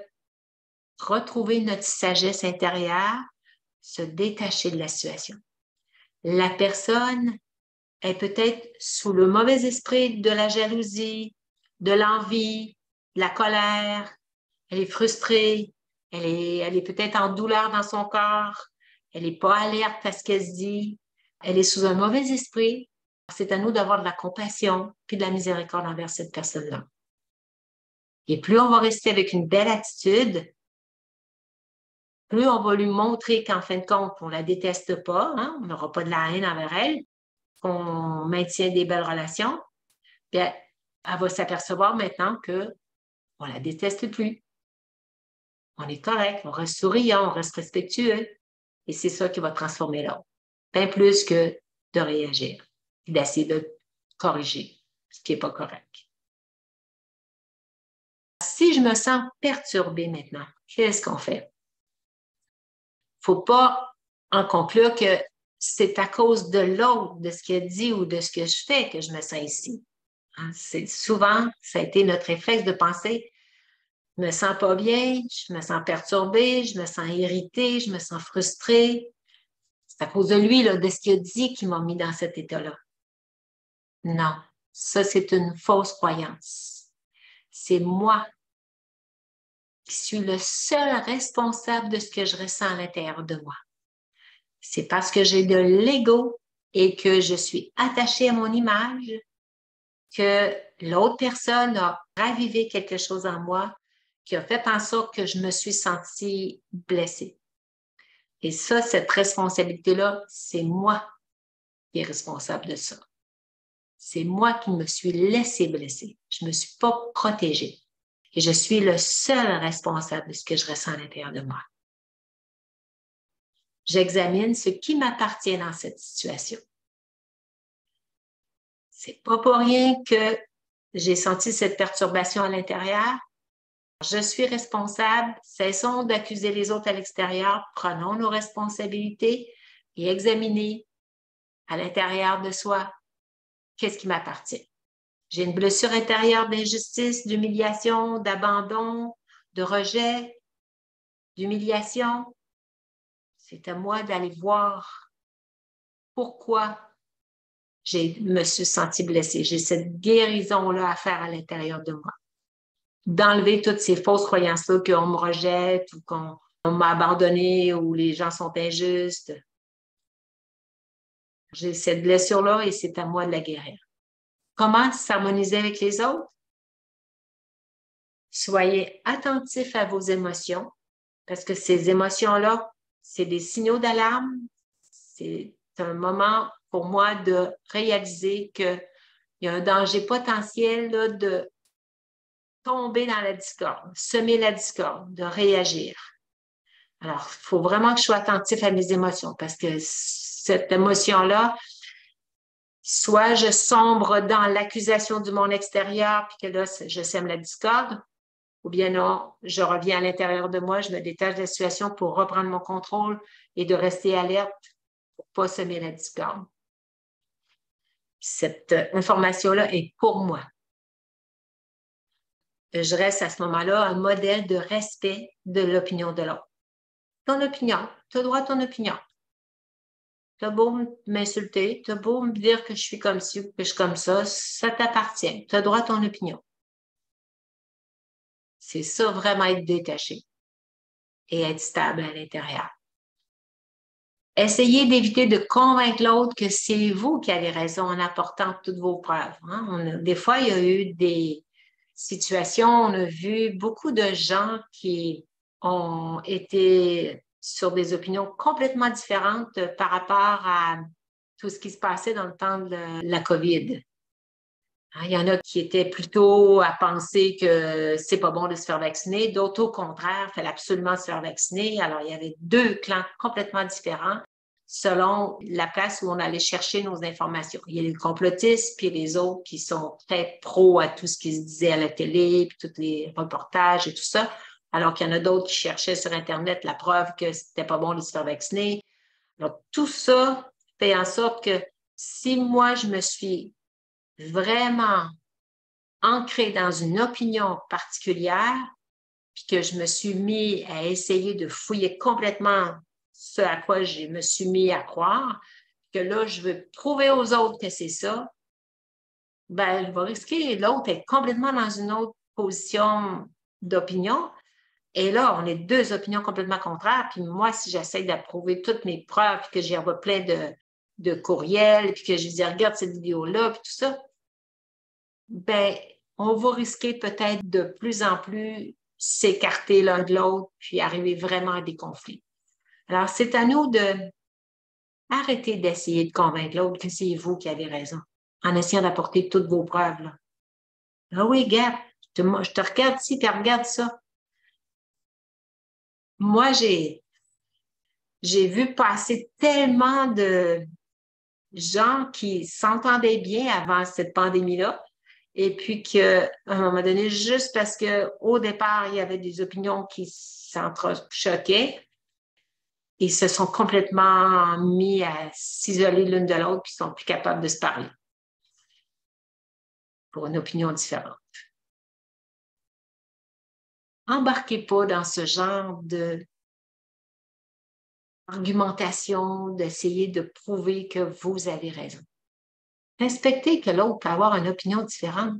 retrouver notre sagesse intérieure, se détacher de la situation. La personne est peut-être sous le mauvais esprit de la jalousie, de l'envie, de la colère, elle est frustrée, elle est peut-être en douleur dans son corps, elle n'est pas alerte à ce qu'elle se dit, elle est sous un mauvais esprit. C'est à nous d'avoir de la compassion puis de la miséricorde envers cette personne-là. Et plus on va rester avec une belle attitude, plus on va lui montrer qu'en fin de compte, on ne la déteste pas, hein, on n'aura pas de la haine envers elle, qu'on maintient des belles relations, puis elle va s'apercevoir maintenant qu'on ne la déteste plus. On est correct, on reste souriant, on reste respectueux. Et c'est ça qui va transformer l'autre. Bien plus que de réagir et d'essayer de corriger ce qui n'est pas correct. Si je me sens perturbée maintenant, qu'est-ce qu'on fait? Il ne faut pas en conclure que c'est à cause de l'autre, de ce qu'il dit ou de ce que je fais que je me sens ici. C'est souvent, ça a été notre réflexe de penser, je me sens pas bien, je me sens perturbée, je me sens irritée, je me sens frustrée. C'est à cause de lui, là, de ce qu'il a dit qui m'a mis dans cet état-là. Non, ça, c'est une fausse croyance. C'est moi qui suis le seul responsable de ce que je ressens à l'intérieur de moi. C'est parce que j'ai de l'ego et que je suis attachée à mon image que l'autre personne a ravivé quelque chose en moi qui a fait en sorte que je me suis sentie blessée. Et ça, cette responsabilité-là, c'est moi qui est responsable de ça. C'est moi qui me suis laissée blesser. Je ne me suis pas protégée. Et je suis le seul responsable de ce que je ressens à l'intérieur de moi. J'examine ce qui m'appartient dans cette situation. C'est pas pour rien que j'ai senti cette perturbation à l'intérieur. Je suis responsable. Cessons d'accuser les autres à l'extérieur. Prenons nos responsabilités et examinez à l'intérieur de soi qu'est-ce qui m'appartient. J'ai une blessure intérieure d'injustice, d'humiliation, d'abandon, de rejet, d'humiliation. C'est à moi d'aller voir pourquoi je me suis sentie blessée. J'ai cette guérison-là à faire à l'intérieur de moi. D'enlever toutes ces fausses croyances-là qu'on me rejette ou qu'on m'a abandonné ou les gens sont injustes. J'ai cette blessure-là et c'est à moi de la guérir. Comment s'harmoniser avec les autres? Soyez attentifs à vos émotions parce que ces émotions-là, c'est des signaux d'alarme. C'est un moment pour moi de réaliser qu'il y a un danger potentiel là, de tomber dans la discorde, semer la discorde, de réagir. Alors, il faut vraiment que je sois attentif à mes émotions parce que cette émotion-là, soit je sombre dans l'accusation du monde extérieur puis que là, je sème la discorde, ou bien non, je reviens à l'intérieur de moi, je me détache de la situation pour reprendre mon contrôle et de rester alerte pour ne pas semer la discorde. Cette information-là est pour moi. Je reste à ce moment-là un modèle de respect de l'opinion de l'autre. Ton opinion, tu as droit à ton opinion. Tu as beau m'insulter, tu as beau me dire que je suis comme ci ou que je suis comme ça t'appartient. Tu as droit à ton opinion. C'est ça, vraiment être détaché et être stable à l'intérieur. Essayez d'éviter de convaincre l'autre que c'est vous qui avez raison en apportant toutes vos preuves. Hein. Des fois, il y a eu des situations, on a vu beaucoup de gens qui ont été sur des opinions complètement différentes par rapport à tout ce qui se passait dans le temps de la COVID. Hein, il y en a qui étaient plutôt à penser que c'est pas bon de se faire vacciner, d'autres au contraire, il fallait absolument se faire vacciner. Alors, il y avait deux clans complètement différents selon la place où on allait chercher nos informations. Il y a les complotistes, puis les autres qui sont très pro à tout ce qui se disait à la télé, puis tous les reportages et tout ça, alors qu'il y en a d'autres qui cherchaient sur Internet la preuve que c'était pas bon de se faire vacciner. Alors, tout ça fait en sorte que si moi, je me suis vraiment ancrée dans une opinion particulière, puis que je me suis mis à essayer de fouiller complètement ce à quoi je me suis mis à croire, que là, je veux prouver aux autres que c'est ça, ben, je vais risquer l'autre être complètement dans une autre position d'opinion. Et là, on est deux opinions complètement contraires. Puis moi, si j'essaie d'approuver toutes mes preuves, puis que j'y envoie plein de courriels, puis que je dis, regarde cette vidéo-là, puis tout ça, ben, on va risquer peut-être de plus en plus s'écarter l'un de l'autre, puis arriver vraiment à des conflits. Alors, c'est à nous de arrêter d'essayer de convaincre l'autre que c'est vous qui avez raison, en essayant d'apporter toutes vos preuves. Là. Ah oui, gars, je te regarde ici, puis regarde ça. Moi, j'ai vu passer tellement de gens qui s'entendaient bien avant cette pandémie-là, et puis qu'à un moment donné, juste parce qu'au départ, il y avait des opinions qui s'entrechoquaient, ils se sont complètement mis à s'isoler l'une de l'autre, puis ils sont plus capables de se parler pour une opinion différente. Embarquez pas dans ce genre de argumentation, d'essayer de prouver que vous avez raison. Respectez que l'autre peut avoir une opinion différente.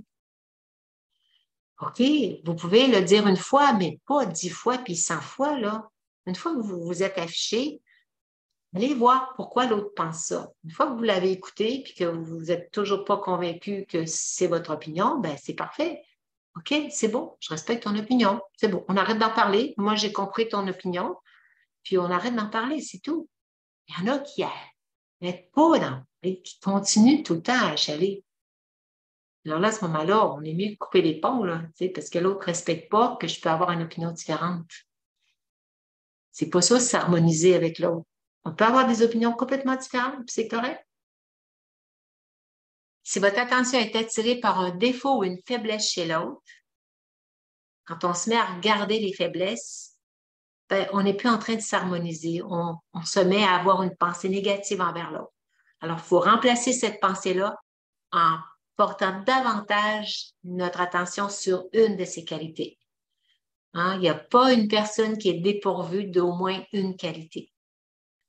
OK, vous pouvez le dire une fois, mais pas 10 fois puis 100 fois, là. Une fois que vous vous êtes affiché, allez voir pourquoi l'autre pense ça. Une fois que vous l'avez écouté puis que vous n'êtes toujours pas convaincu que c'est votre opinion, ben c'est parfait. OK, c'est bon, je respecte ton opinion. C'est bon, on arrête d'en parler. Moi, j'ai compris ton opinion, puis on arrête d'en parler, c'est tout. Il y en a qui n'arrêtent pas d'en parler, qui continuent tout le temps à achaler. Alors là, à ce moment-là, on est mieux de couper les ponts, là, parce que l'autre ne respecte pas que je peux avoir une opinion différente. C'est pas ça, s'harmoniser avec l'autre. On peut avoir des opinions complètement différentes, puis c'est correct. Si votre attention est attirée par un défaut ou une faiblesse chez l'autre, quand on se met à regarder les faiblesses, ben, on n'est plus en train de s'harmoniser. On se met à avoir une pensée négative envers l'autre. Alors, il faut remplacer cette pensée-là en portant davantage notre attention sur une de ses qualités. Hein? Il n'y a pas une personne qui est dépourvue d'au moins une qualité.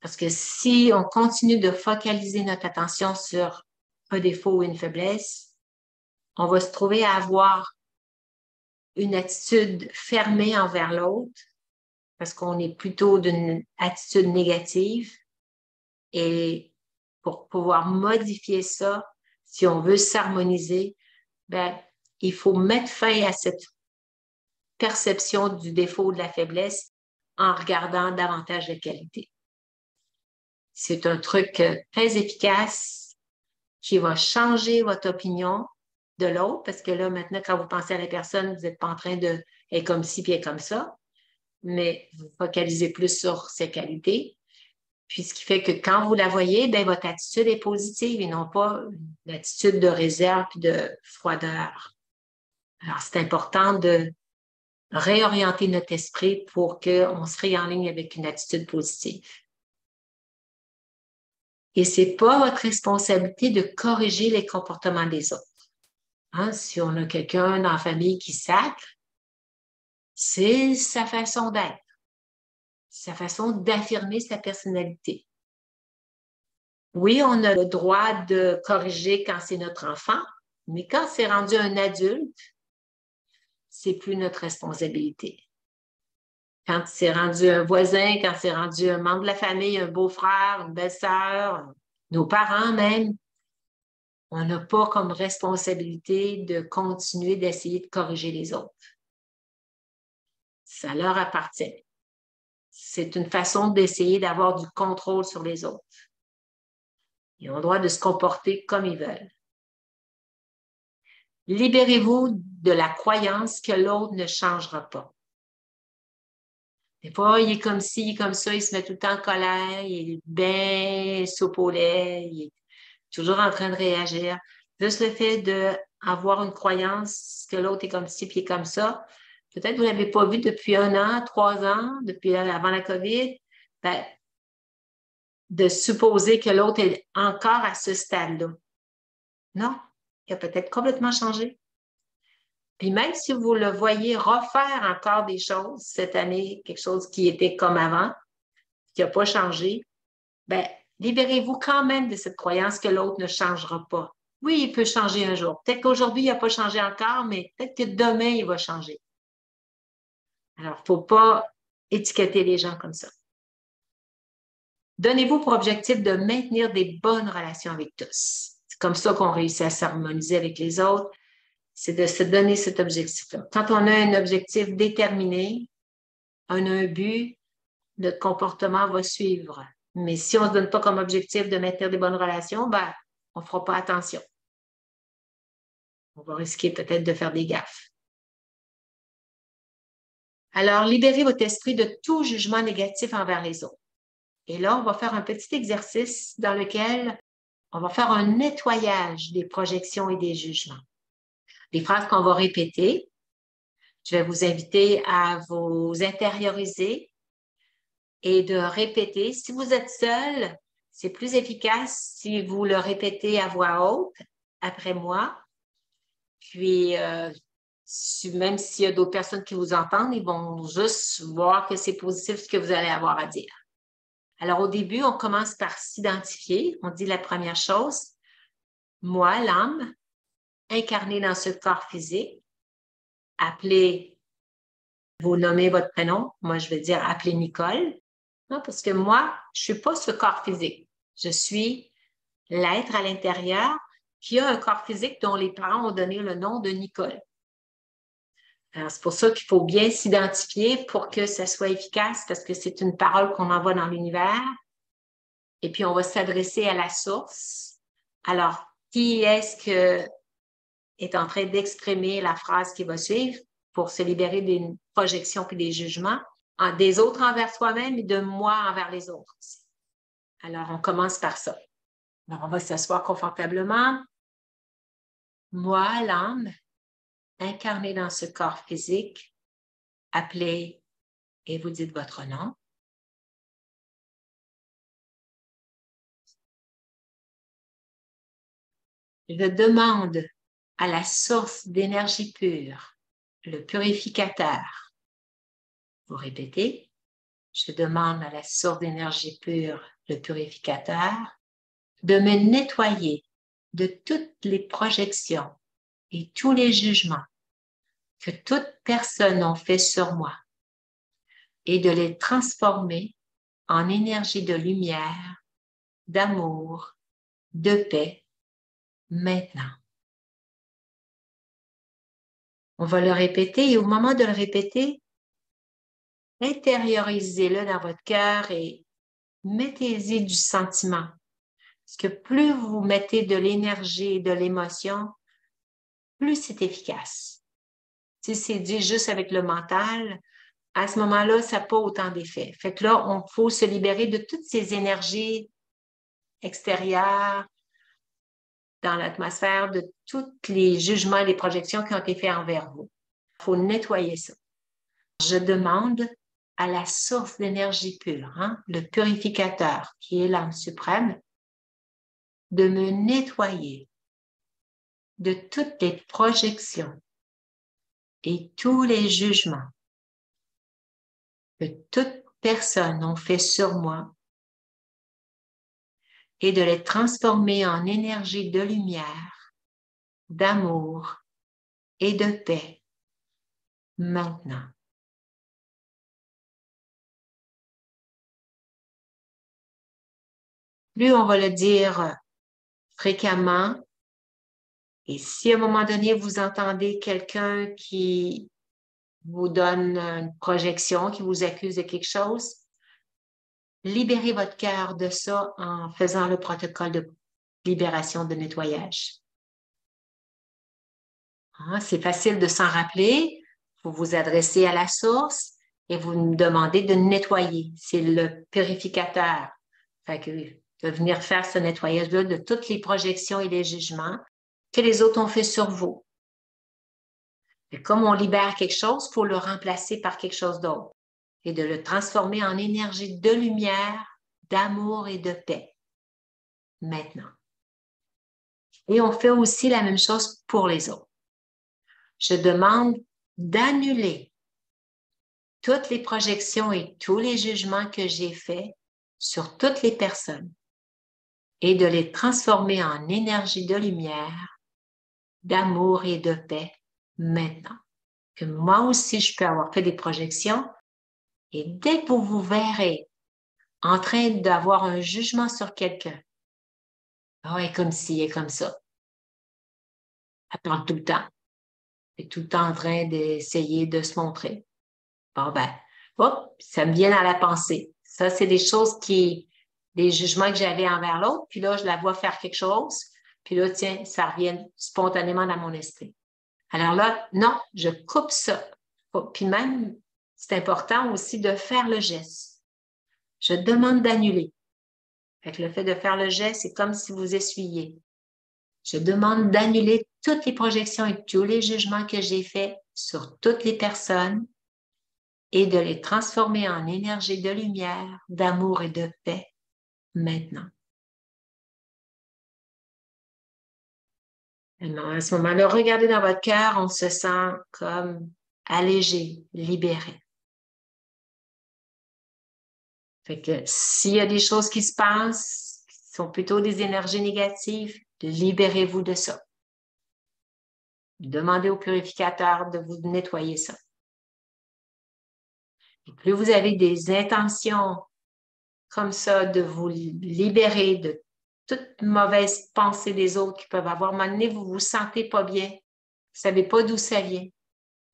Parce que si on continue de focaliser notre attention sur un défaut ou une faiblesse, on va se trouver à avoir une attitude fermée envers l'autre parce qu'on est plutôt d'une attitude négative. Et pour pouvoir modifier ça, si on veut s'harmoniser, ben, il faut mettre fin à cette perception du défaut ou de la faiblesse en regardant davantage les qualités. C'est un truc très efficace qui va changer votre opinion de l'autre, parce que là, maintenant, quand vous pensez à la personne, vous n'êtes pas en train de être comme ci puis être comme ça, mais vous focalisez plus sur ses qualités. Puis ce qui fait que quand vous la voyez, bien, votre attitude est positive et non pas une attitude de réserve et de froideur. Alors, c'est important de réorienter notre esprit pour qu'on se réenligne avec une attitude positive. Et ce n'est pas votre responsabilité de corriger les comportements des autres. Hein? Si on a quelqu'un dans la famille qui sacre, c'est sa façon d'être, sa façon d'affirmer sa personnalité. Oui, on a le droit de corriger quand c'est notre enfant, mais quand c'est rendu un adulte, c'est plus notre responsabilité. Quand c'est rendu un voisin, quand c'est rendu un membre de la famille, un beau-frère, une belle-sœur, nos parents même, on n'a pas comme responsabilité de continuer d'essayer de corriger les autres. Ça leur appartient. C'est une façon d'essayer d'avoir du contrôle sur les autres. Ils ont le droit de se comporter comme ils veulent. Libérez-vous de la croyance que l'autre ne changera pas. Des fois, il est comme ci, il est comme ça, il se met tout le temps en colère, il est bien soupe au lait, il est toujours en train de réagir. Juste le fait d'avoir une croyance que l'autre est comme ci, puis il est comme ça. Peut-être que vous ne l'avez pas vu depuis 1 an, 3 ans, depuis avant la COVID. Ben, de supposer que l'autre est encore à ce stade-là. Non, il a peut-être complètement changé. Puis même si vous le voyez refaire encore des choses cette année, quelque chose qui était comme avant, qui n'a pas changé, ben, libérez-vous quand même de cette croyance que l'autre ne changera pas. Oui, il peut changer un jour. Peut-être qu'aujourd'hui, il n'a pas changé encore, mais peut-être que demain, il va changer. Alors, il ne faut pas étiqueter les gens comme ça. Donnez-vous pour objectif de maintenir des bonnes relations avec tous. C'est comme ça qu'on réussit à s'harmoniser avec les autres. C'est de se donner cet objectif-là. Quand on a un objectif déterminé, on a un but, notre comportement va suivre. Mais si on ne se donne pas comme objectif de maintenir des bonnes relations, ben, on ne fera pas attention. On va risquer peut-être de faire des gaffes. Alors, libérez votre esprit de tout jugement négatif envers les autres. Et là, on va faire un petit exercice dans lequel on va faire un nettoyage des projections et des jugements. Les phrases qu'on va répéter, je vais vous inviter à vous intérioriser et de répéter. Si vous êtes seul, c'est plus efficace si vous le répétez à voix haute après moi. Puis, même s'il y a d'autres personnes qui vous entendent, ils vont juste voir que c'est positif ce que vous allez avoir à dire. Alors, au début, on commence par s'identifier. On dit la première chose, moi, l'âme, incarnée dans ce corps physique, appelez, vous nommez votre prénom. Moi, je vais dire appelez Nicole. Non, parce que moi, je ne suis pas ce corps physique. Je suis l'être à l'intérieur qui a un corps physique dont les parents ont donné le nom de Nicole. Alors, c'est pour ça qu'il faut bien s'identifier pour que ça soit efficace parce que c'est une parole qu'on envoie dans l'univers. Et puis, on va s'adresser à la source. Alors, qui est-ce que est en train d'exprimer la phrase qui va suivre pour se libérer des projections et des jugements des autres envers soi-même et de moi envers les autres aussi. Alors, on commence par ça. Alors, on va s'asseoir confortablement. Moi, l'âme, incarnée dans ce corps physique, appelez et vous dites votre nom. Je demande à la source d'énergie pure, le purificateur. Vous répétez, je demande à la source d'énergie pure, le purificateur, de me nettoyer de toutes les projections et tous les jugements que toute personne a fait sur moi et de les transformer en énergie de lumière, d'amour, de paix, maintenant. On va le répéter et au moment de le répéter, intériorisez-le dans votre cœur et mettez-y du sentiment. Parce que plus vous mettez de l'énergie et de l'émotion, plus c'est efficace. Si c'est dit juste avec le mental, à ce moment-là, ça n'a pas autant d'effet. Fait que là, on faut se libérer de toutes ces énergies extérieures dans l'atmosphère, de tous les jugements et les projections qui ont été faits envers vous. Il faut nettoyer ça. Je demande à la source d'énergie pure, le purificateur, qui est l'âme suprême, de me nettoyer de toutes les projections et tous les jugements que toute personne ont fait sur moi et de les transformer en énergie de lumière, d'amour et de paix maintenant. plus on va le dire fréquemment. Et si à un moment donné, vous entendez quelqu'un qui vous donne une projection, qui vous accuse de quelque chose, libérez votre cœur de ça en faisant le protocole de libération de nettoyage. Hein, c'est facile de s'en rappeler. Vous vous adressez à la source et vous nous demandez de nettoyer. C'est le purificateur. Fait que de venir faire ce nettoyage-là de toutes les projections et les jugements que les autres ont fait sur vous. Et comme on libère quelque chose, il faut le remplacer par quelque chose d'autre et de le transformer en énergie de lumière, d'amour et de paix. Maintenant. Et on fait aussi la même chose pour les autres. Je demande d'annuler toutes les projections et tous les jugements que j'ai faits sur toutes les personnes et de les transformer en énergie de lumière, d'amour et de paix maintenant. Que moi aussi, je peux avoir fait des projections et dès que vous vous verrez en train d'avoir un jugement sur quelqu'un, oh, elle est comme ci, elle est comme ça. Elle parle tout le temps. Elle est tout le temps en train d'essayer de se montrer. Bon, ben, hop, ça me vient à la pensée. Ça, c'est des jugements que j'avais envers l'autre, puis là, je la vois faire quelque chose, puis là, tiens, ça revient spontanément dans mon esprit. Alors là, non, je coupe ça. Puis même, c'est important aussi de faire le geste. Je demande d'annuler. Fait que le fait de faire le geste, c'est comme si vous essuyez. Je demande d'annuler toutes les projections et tous les jugements que j'ai faits sur toutes les personnes et de les transformer en énergie de lumière, d'amour et de paix maintenant. Alors, à ce moment-là, regardez dans votre cœur, on se sent comme allégé, libéré. Fait que s'il y a des choses qui se passent, qui sont plutôt des énergies négatives, libérez-vous de ça. Demandez au purificateur de vous nettoyer ça. Et plus vous avez des intentions comme ça de vous libérer de toute mauvaise pensée des autres qui peuvent avoir, à un moment donné, vous vous sentez pas bien. Vous savez pas d'où ça vient.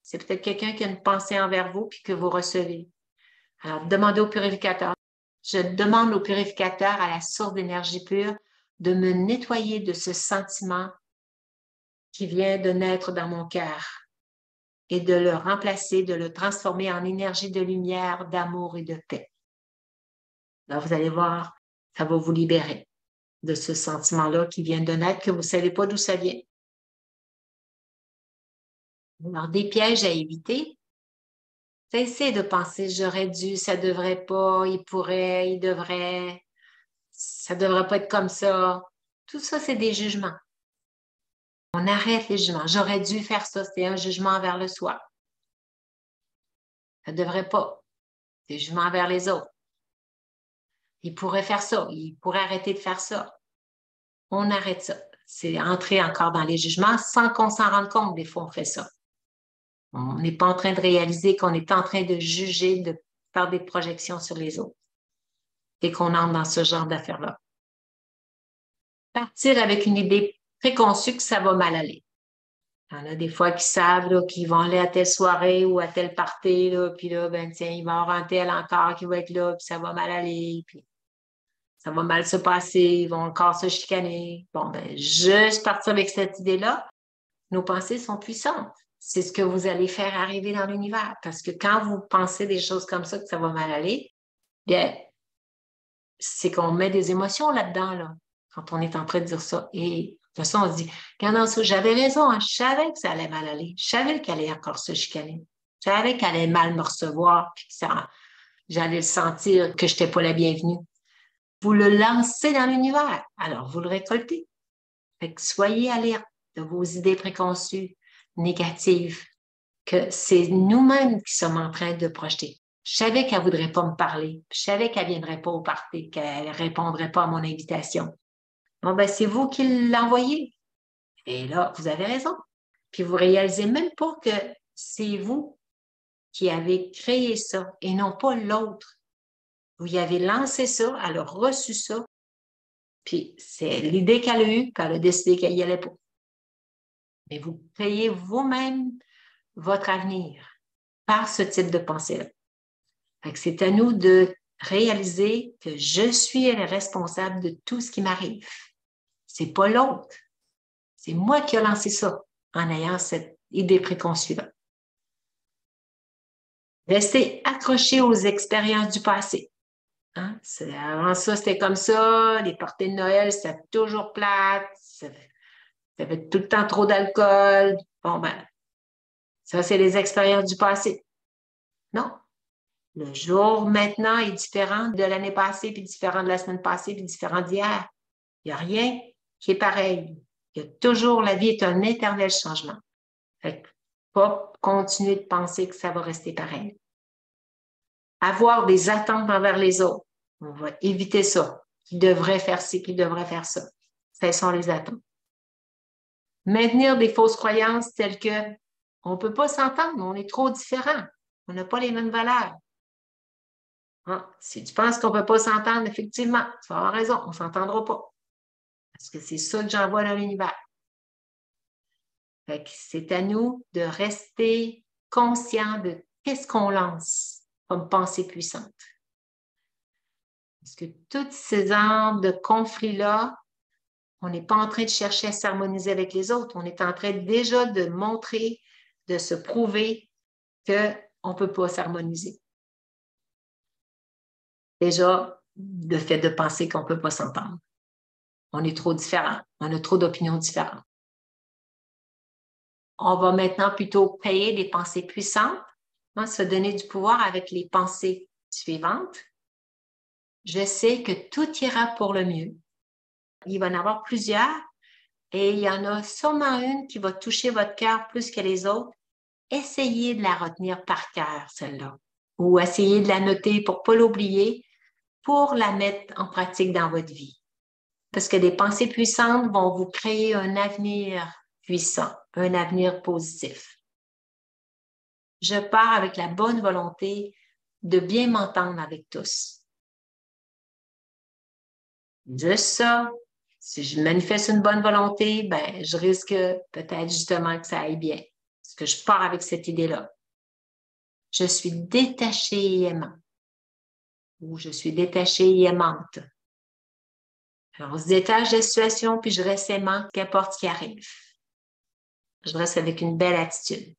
C'est peut-être quelqu'un qui a une pensée envers vous puis que vous recevez. Alors, demandez au purificateur. Je demande au purificateur, à la source d'énergie pure, de me nettoyer de ce sentiment qui vient de naître dans mon cœur et de le remplacer, de le transformer en énergie de lumière, d'amour et de paix. Alors, vous allez voir, ça va vous libérer de ce sentiment-là qui vient de naître, que vous ne savez pas d'où ça vient. Alors, des pièges à éviter. Cessez de penser, j'aurais dû, ça devrait pas, il pourrait, il devrait, ça devrait pas être comme ça. Tout ça, c'est des jugements. On arrête les jugements. J'aurais dû faire ça, c'est un jugement envers le soi. Ça devrait pas. C'est un jugement envers les autres. Il pourrait faire ça, il pourrait arrêter de faire ça. On arrête ça. C'est entrer encore dans les jugements sans qu'on s'en rende compte. Des fois, on fait ça. On n'est pas en train de réaliser qu'on est en train de juger, de faire des projections sur les autres. Et qu'on entre dans ce genre d'affaires-là. Partir avec une idée préconçue que ça va mal aller. Il y en a des fois qui savent là, qu'ils vont aller à telle soirée ou à telle party, là, puis là, ben tiens, il va y avoir un tel encore qui va être là, puis ça va mal aller, puis ça va mal se passer, ils vont encore se chicaner. Bon, ben, juste partir avec cette idée-là, nos pensées sont puissantes. C'est ce que vous allez faire arriver dans l'univers. Parce que quand vous pensez des choses comme ça, que ça va mal aller, bien, c'est qu'on met des émotions là-dedans, là, quand on est en train de dire ça. Et de toute façon, on se dit, regardant ça, j'avais raison, hein, je savais que ça allait mal aller. Je savais qu'elle allait encore se chicaner. Je savais qu'elle allait mal me recevoir, puis que j'allais le sentir que je n'étais pas la bienvenue. Vous le lancez dans l'univers, alors vous le récoltez. Fait que soyez alerte de vos idées préconçues négatives, que c'est nous-mêmes qui sommes en train de projeter. Je savais qu'elle ne voudrait pas me parler. Je savais qu'elle ne viendrait pas au party, qu'elle ne répondrait pas à mon invitation. Bon, ben, c'est vous qui l'envoyez. Et là, vous avez raison. Puis vous réalisez même pas que c'est vous qui avez créé ça et non pas l'autre. Vous y avez lancé ça, elle a reçu ça, Puis c'est l'idée qu'elle a eue, puis elle a décidé qu'elle n'y allait pas. Mais vous créez vous-même votre avenir par ce type de pensée-là. C'est à nous de réaliser que je suis responsable de tout ce qui m'arrive. C'est pas l'autre. C'est moi qui ai lancé ça en ayant cette idée préconçue-là. Restez accroché aux expériences du passé. Hein? Avant ça, c'était comme ça. Les parties de Noël, c'était toujours plate. Ça avait tout le temps trop d'alcool. Bon, ben, ça, c'est les expériences du passé. Non. Le jour maintenant est différent de l'année passée, puis différent de la semaine passée, puis différent d'hier. Il n'y a rien qui est pareil. Il y a toujours, la vie est un éternel changement. Fait que, pas continuer de penser que ça va rester pareil. Avoir des attentes envers les autres. On va éviter ça. Qui devrait faire ci, qui devrait faire ça. Ce sont les attentes. Maintenir des fausses croyances telles que on ne peut pas s'entendre, on est trop différents. On n'a pas les mêmes valeurs. Ah, si tu penses qu'on ne peut pas s'entendre, effectivement, tu vas avoir raison, on ne s'entendra pas. Parce que c'est ça que j'envoie dans l'univers. C'est à nous de rester conscients de qu'est-ce qu'on lance comme pensée puissante. Parce que toutes ces genres de conflits-là, on n'est pas en train de chercher à s'harmoniser avec les autres. On est en train déjà de montrer, de se prouver qu'on ne peut pas s'harmoniser. Déjà, le fait de penser qu'on ne peut pas s'entendre. On est trop différents. On a trop d'opinions différentes. On va maintenant plutôt créer des pensées puissantes, se donner du pouvoir avec les pensées suivantes. Je sais que tout ira pour le mieux. Il va y en avoir plusieurs et il y en a sûrement une qui va toucher votre cœur plus que les autres. Essayez de la retenir par cœur, celle-là, ou essayez de la noter pour ne pas l'oublier, pour la mettre en pratique dans votre vie. Parce que des pensées puissantes vont vous créer un avenir puissant, un avenir positif. Je pars avec la bonne volonté de bien m'entendre avec tous. Juste ça, si je manifeste une bonne volonté, ben, je risque peut-être justement que ça aille bien. Parce que je pars avec cette idée-là. Je suis détachée et aimant. Ou je suis détachée et aimante. Alors, on se détache de la situation, puis je reste aimante, qu'importe ce qui arrive. Je reste avec une belle attitude.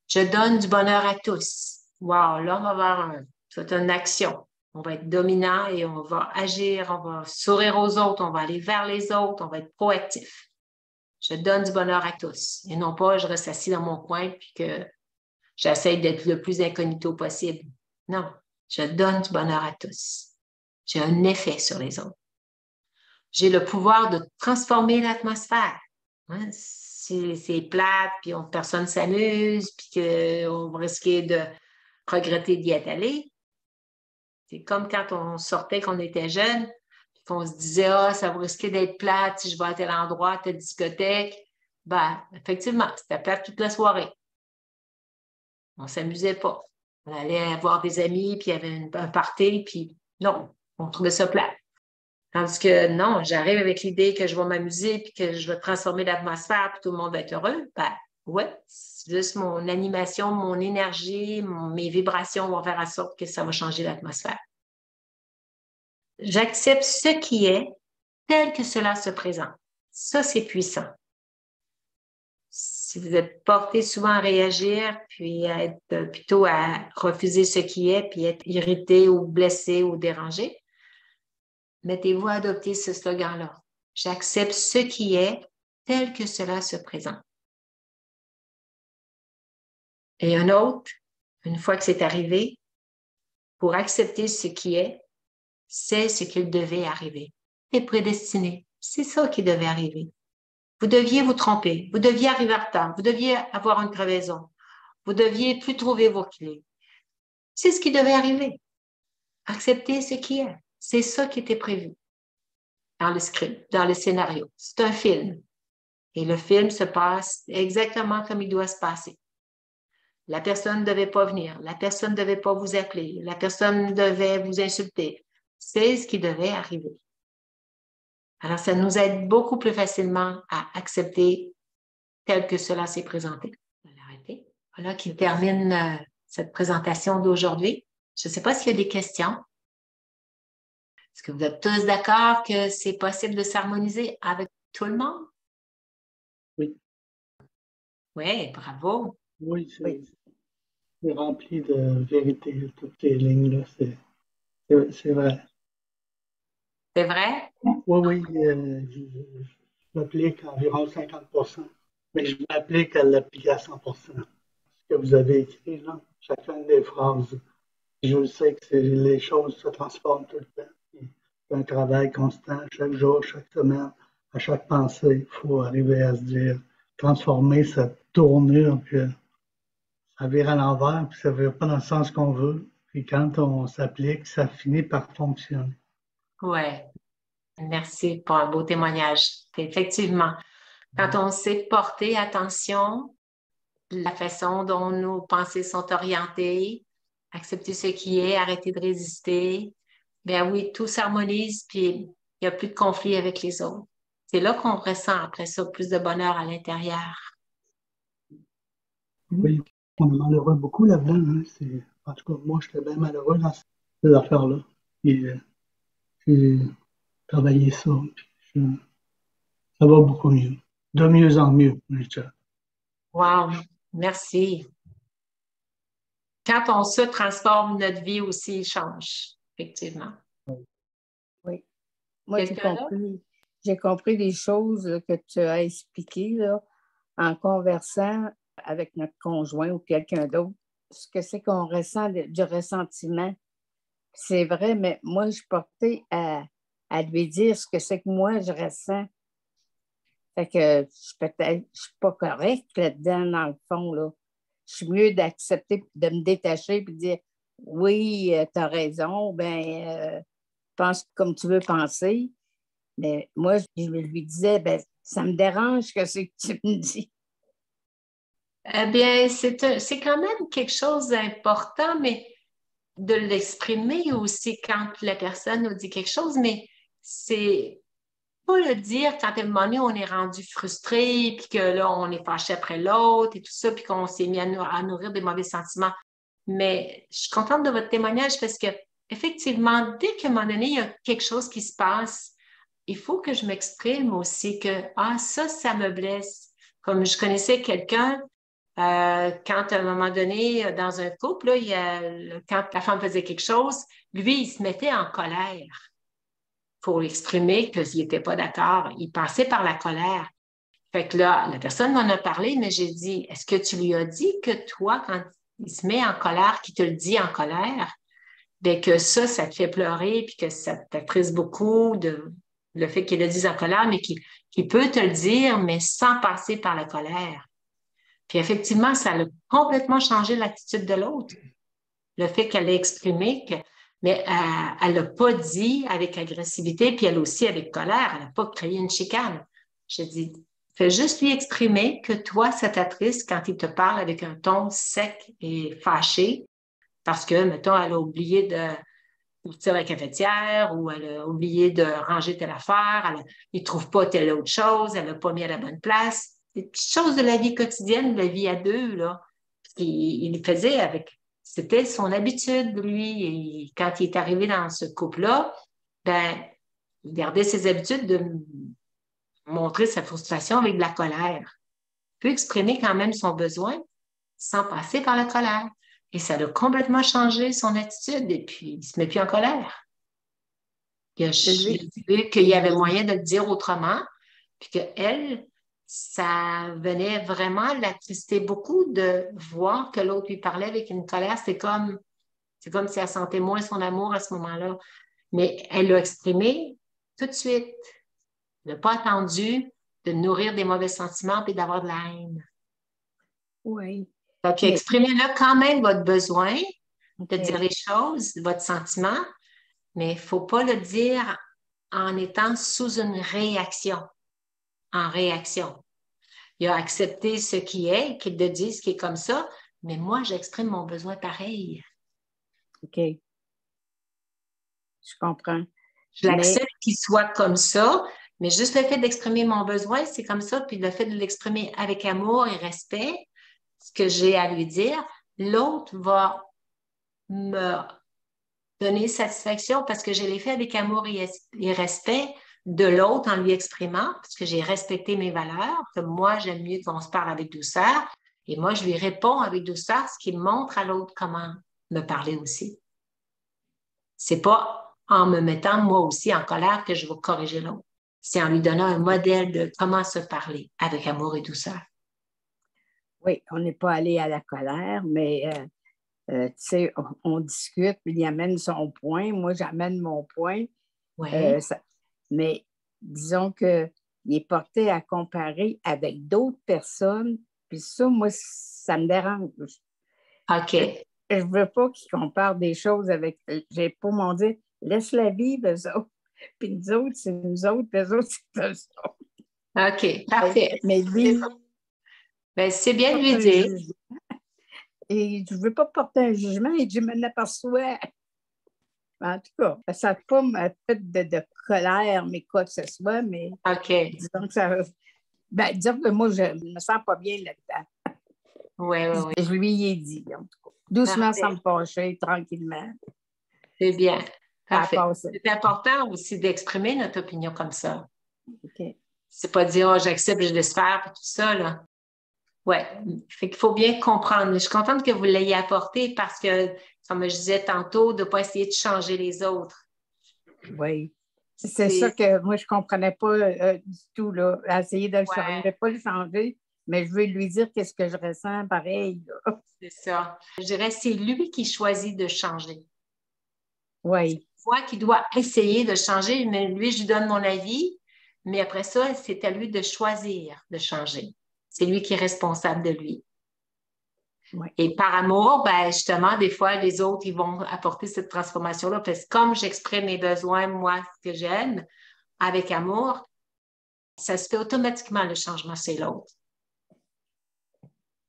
Je donne du bonheur à tous. Wow, là, on va avoir une action. On va être dominant et on va agir, on va sourire aux autres, on va aller vers les autres, on va être proactif. Je donne du bonheur à tous. Et non pas, je reste assis dans mon coin puis que j'essaie d'être le plus incognito possible. Non, je donne du bonheur à tous. J'ai un effet sur les autres. J'ai le pouvoir de transformer l'atmosphère. Hein? Si c'est plate, puis personne ne s'amuse, puis qu'on va risquer de regretter d'y être allé. C'est comme quand on sortait, qu'on était jeune, puis qu'on se disait, ah, ça va risquer d'être plate si je vais à tel endroit, à telle discothèque. Ben, effectivement, c'était plate toute la soirée. On ne s'amusait pas. On allait voir des amis, puis il y avait un party, puis non, on trouvait ça plate. Tandis que non, j'arrive avec l'idée que je vais m'amuser, puis que je vais transformer l'atmosphère, puis tout le monde va être heureux. Ben, ouais, c'est juste mon animation, mon énergie, mes vibrations vont faire en sorte que ça va changer l'atmosphère. J'accepte ce qui est tel que cela se présente. Ça, c'est puissant. Si vous êtes porté souvent à réagir, puis à être plutôt à refuser ce qui est, puis être irrité ou blessé ou dérangé, mettez-vous à adopter ce slogan-là. J'accepte ce qui est tel que cela se présente. Et un autre, une fois que c'est arrivé, pour accepter ce qui est, c'est ce qu'il devait arriver. C'est prédestiné. C'est ça qui devait arriver. Vous deviez vous tromper. Vous deviez arriver en retard. Vous deviez avoir une crevaison. Vous deviez plus trouver vos clés. C'est ce qui devait arriver. Accepter ce qui est. C'est ça qui était prévu dans le script, dans le scénario. C'est un film. Et le film se passe exactement comme il doit se passer. La personne ne devait pas venir. La personne ne devait pas vous appeler. La personne devait vous insulter. C'est ce qui devait arriver. Alors, ça nous aide beaucoup plus facilement à accepter tel que cela s'est présenté. On va l'arrêter. Voilà qui termine cette présentation d'aujourd'hui. Je ne sais pas s'il y a des questions. Est-ce que vous êtes tous d'accord que c'est possible de s'harmoniser avec tout le monde? Oui. Oui, bravo. Oui, c'est rempli de vérité, toutes ces lignes-là. C'est vrai. C'est vrai? Oui, je m'applique à environ 50%, mais je m'applique à l'appliquer à 100%. Ce que vous avez écrit, là, chacune des phrases, je sais que les choses se transforment tout le temps. C'est un travail constant, chaque jour, chaque semaine, à chaque pensée, il faut arriver à se dire, transformer cette tournure que ça vire à l'envers, puis ça ne vire pas dans le sens qu'on veut. Puis quand on s'applique, ça finit par fonctionner. Oui. Merci pour un beau témoignage. Effectivement, quand on sait porter attention, la façon dont nos pensées sont orientées, accepter ce qui est, arrêter de résister, bien oui, tout s'harmonise, puis il n'y a plus de conflit avec les autres. C'est là qu'on ressent après ça plus de bonheur à l'intérieur. Oui, on est malheureux beaucoup là-dedans. Hein. En tout cas, moi, j'étais bien malheureux dans ces affaires-là. Et j'ai travaillé ça. Puis ça va beaucoup mieux. De mieux en mieux, je dirais. Wow, merci. Quand on se transforme, notre vie aussi change, effectivement. Oui. Moi, Quelqu'un d'autre? j'ai compris des choses là, que tu as expliquées là, en conversant avec notre conjoint ou quelqu'un d'autre. Ce que c'est qu'on ressent du ressentiment. C'est vrai, mais moi, je portais à lui dire ce que c'est que moi, je ressens. Fait que peut-être, je suis pas correcte là-dedans, dans le fond, là. Je suis mieux d'accepter, de me détacher et de dire oui, tu as raison, pense comme tu veux penser. Mais moi, je lui disais, ça me dérange que c'est que tu me dis. Eh bien, c'est quand même quelque chose d'important, mais de l'exprimer aussi quand la personne nous dit quelque chose, mais c'est pas le dire quand à un moment donné, on est rendu frustré, puis que là, on est fâché après l'autre et tout ça, puis qu'on s'est mis à nourrir des mauvais sentiments. Mais je suis contente de votre témoignage parce que, effectivement, dès qu'à un moment donné, il y a quelque chose qui se passe, il faut que je m'exprime aussi que, ah, ça me blesse. Comme je connaissais quelqu'un, quand à un moment donné, dans un couple, là, quand la femme faisait quelque chose, lui, il se mettait en colère pour exprimer qu'il n'était pas d'accord. Il passait par la colère. Fait que là, la personne m'en a parlé, mais j'ai dit, est-ce que tu lui as dit que toi, quand il se met en colère, qu'il te le dit en colère, bien que ça te fait pleurer, puis que ça t'attriste beaucoup de le fait qu'il le dise en colère, mais qu'il peut te le dire, mais sans passer par la colère. Puis effectivement, ça a complètement changé l'attitude de l'autre. Le fait qu'elle ait exprimé que, mais elle l'a pas dit avec agressivité, puis elle aussi avec colère. Elle n'a pas créé une chicane. J'ai dit, fais juste lui exprimer que toi, ça t'attriste quand il te parle avec un ton sec et fâché, parce que, mettons, elle a oublié de partir à la cafetière ou elle a oublié de ranger telle affaire, il ne trouve pas telle autre chose, elle n'a pas mis à la bonne place. Des petites choses de la vie quotidienne, de la vie à deux, là. Il faisait avec, c'était son habitude, lui. Et quand il est arrivé dans ce couple-là, ben, il gardait ses habitudes de montrer sa frustration avec de la colère. Il peut exprimer quand même son besoin sans passer par la colère. Et ça a complètement changé son attitude et puis il ne se met plus en colère. Il a vu qu'il y avait moyen de le dire autrement, puis qu'elle, ça venait vraiment l'attrister beaucoup de voir que l'autre lui parlait avec une colère. C'est comme si elle sentait moins son amour à ce moment-là. Mais elle l'a exprimé tout de suite. Elle n'a pas attendu de nourrir des mauvais sentiments et d'avoir de la haine. Oui. Donc, exprimez-le quand même votre besoin de Okay. dire les choses, votre sentiment, mais il ne faut pas le dire en étant sous une réaction, en réaction. Il a accepté ce qui est, qu'il te dise qu'il est comme ça, mais moi, j'exprime mon besoin pareil. OK. Je comprends. Je l'accepte qu'il soit comme ça, Mais juste le fait d'exprimer mon besoin, c'est comme ça, puis le fait de l'exprimer avec amour et respect, ce que j'ai à lui dire, l'autre va me donner satisfaction parce que je l'ai fait avec amour et respect de l'autre en lui exprimant, parce que j'ai respecté mes valeurs, que moi, j'aime mieux qu'on se parle avec douceur, et moi, je lui réponds avec douceur, ce qui montre à l'autre comment me parler aussi. C'est pas en me mettant moi aussi en colère que je vais corriger l'autre. C'est en lui donnant un modèle de comment se parler avec amour et douceur. Oui, on n'est pas allé à la colère, mais tu sais, on discute, puis il amène son point, moi j'amène mon point. Oui. Mais disons qu'il est porté à comparer avec d'autres personnes, puis ça, moi, ça me dérange. OK. Je ne veux pas qu'il compare des choses avec. J'ai pas mon dire, laisse-la vivre, eux autres. Puis nous autres, c'est nous autres, eux autres, c'est eux autres. OK, parfait. Mais lui, Ben, c'est bien de porte lui un dire. jugement. Et je ne veux pas porter un jugement, et je m'en aperçois. En tout cas, ça n'a pas fait de colère, mais quoi que ce soit, mais OK. disons que ça. Ben, disons que moi, je ne me sens pas bien là-dedans. Oui, oui, oui. Je lui ai dit, en tout cas. Doucement, Parfait. sans me fâcher, tranquillement. C'est bien. Ça a Parfait. passé. C'est important aussi d'exprimer notre opinion comme ça. OK. C'est pas dire, oh, j'accepte, je laisse faire, puis tout ça, là. Ouais. Fait qu'il faut bien comprendre. Je suis contente que vous l'ayez apporté parce que, comme je disais tantôt, de ne pas essayer de changer les autres. Oui. C'est ça que moi, je ne comprenais pas du tout, là. Essayer de le changer. Je ne vais pas le changer, mais je veux lui dire qu'est-ce que je ressens pareil, là. C'est ça. Je dirais, c'est lui qui choisit de changer. Oui. Moi qui dois essayer de changer, mais lui, je lui donne mon avis, mais après ça, c'est à lui de choisir de changer. C'est lui qui est responsable de lui. Oui. Et par amour, ben justement, des fois, les autres, ils vont apporter cette transformation-là, parce que comme j'exprime mes besoins, moi, ce que j'aime, avec amour, ça se fait automatiquement le changement chez l'autre.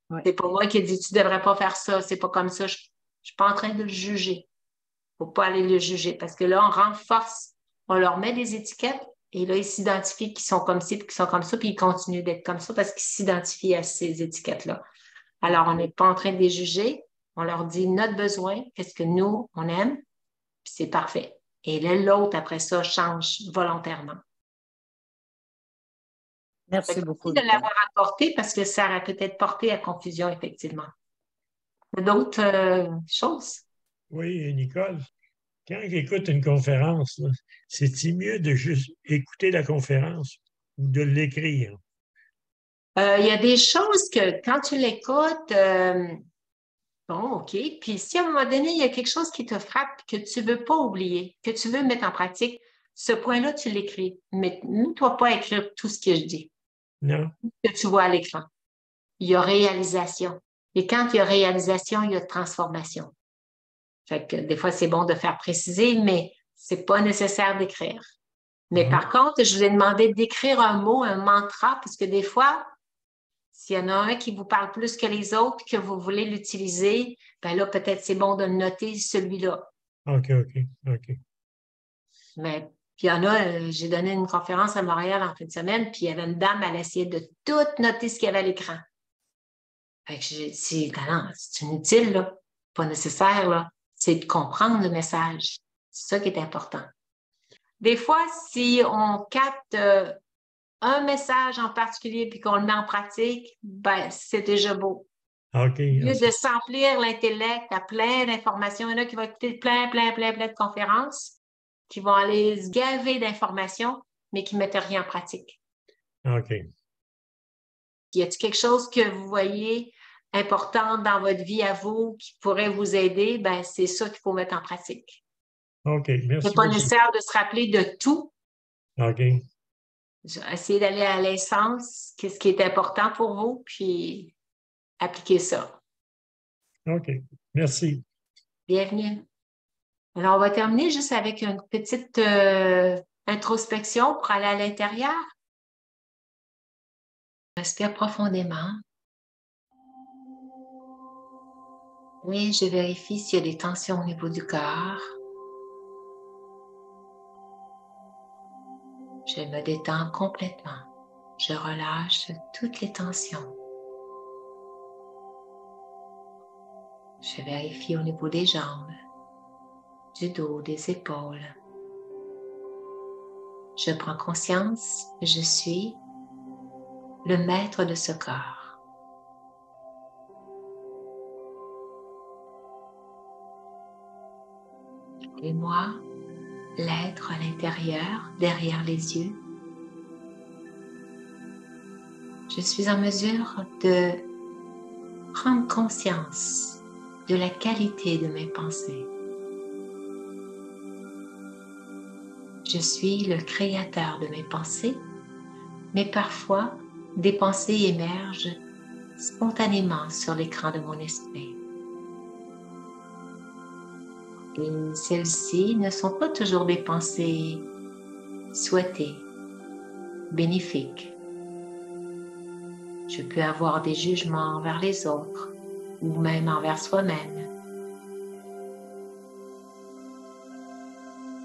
Oui. C'est pas moi qui dis, tu devrais pas faire ça, c'est pas comme ça. Je suis pas en train de le juger. Faut pas aller le juger, parce que là, on renforce, on leur met des étiquettes, et là, ils s'identifient qu'ils sont comme ci, puis qu'ils sont comme ça, puis ils continuent d'être comme ça parce qu'ils s'identifient à ces étiquettes-là. Alors, on n'est pas en train de les juger. On leur dit notre besoin, qu'est-ce que nous, on aime, puis c'est parfait. Et là, l'autre, après ça, change volontairement. Merci Merci beaucoup, de Nicole. l'avoir apporté parce que ça aurait peut-être porté à confusion, effectivement. D'autres choses? Oui, Nicole, quand j'écoute une conférence, là, c'est-il mieux de juste écouter la conférence ou de l'écrire? Il y a des choses que quand tu l'écoutes, bon, OK. Puis si à un moment donné, il y a quelque chose qui te frappe que tu ne veux pas oublier, que tu veux mettre en pratique, ce point-là, tu l'écris. Mais ne toi pas à écrire tout ce que je dis, Non? que tu vois à l'écran. Il y a réalisation. Et quand il y a réalisation, il y a transformation. Fait que des fois, c'est bon de faire préciser, mais c'est pas nécessaire d'écrire. Mais par contre, je vous ai demandé d'écrire un mot, un mantra, parce que des fois, s'il y en a un qui vous parle plus que les autres, que vous voulez l'utiliser, ben là, peut-être c'est bon de noter celui-là. OK. Mais puis il y en a, j'ai donné une conférence à Montréal en fin de semaine, puis il y avait une dame, elle essayait de tout noter ce qu'il y avait à l'écran. Fait que j'ai dit, non, c'est inutile, là. Pas nécessaire, là. C'est de comprendre le message. C'est ça qui est important. Des fois, si on capte un message en particulier puis qu'on le met en pratique, ben, c'est déjà beau. OK. Au lieu de s'emplir l'intellect à plein d'informations, il y en a qui vont écouter plein de conférences, qui vont aller se gaver d'informations, mais qui ne mettent rien en pratique. OK. Y a-t-il quelque chose que vous voyez important dans votre vie à vous qui pourrait vous aider? Ben, c'est ça qu'il faut mettre en pratique. OK. Merci. C'est pas nécessaire de se rappeler de tout. OK. Essayez d'aller à l'essence, qu'est-ce qui est important pour vous, puis appliquez ça. OK. Merci. Bienvenue. Alors, on va terminer juste avec une petite introspection pour aller à l'intérieur. Respire profondément. Oui, je vérifie s'il y a des tensions au niveau du corps. Je me détends complètement. Je relâche toutes les tensions. Je vérifie au niveau des jambes, du dos, des épaules. Je prends conscience que je suis le maître de ce corps. Et moi, l'être à l'intérieur, derrière les yeux, je suis en mesure de prendre conscience de la qualité de mes pensées. Je suis le créateur de mes pensées, mais parfois, des pensées émergent spontanément sur l'écran de mon esprit. Et celles-ci ne sont pas toujours des pensées souhaitées, bénéfiques. Je peux avoir des jugements envers les autres ou même envers soi-même.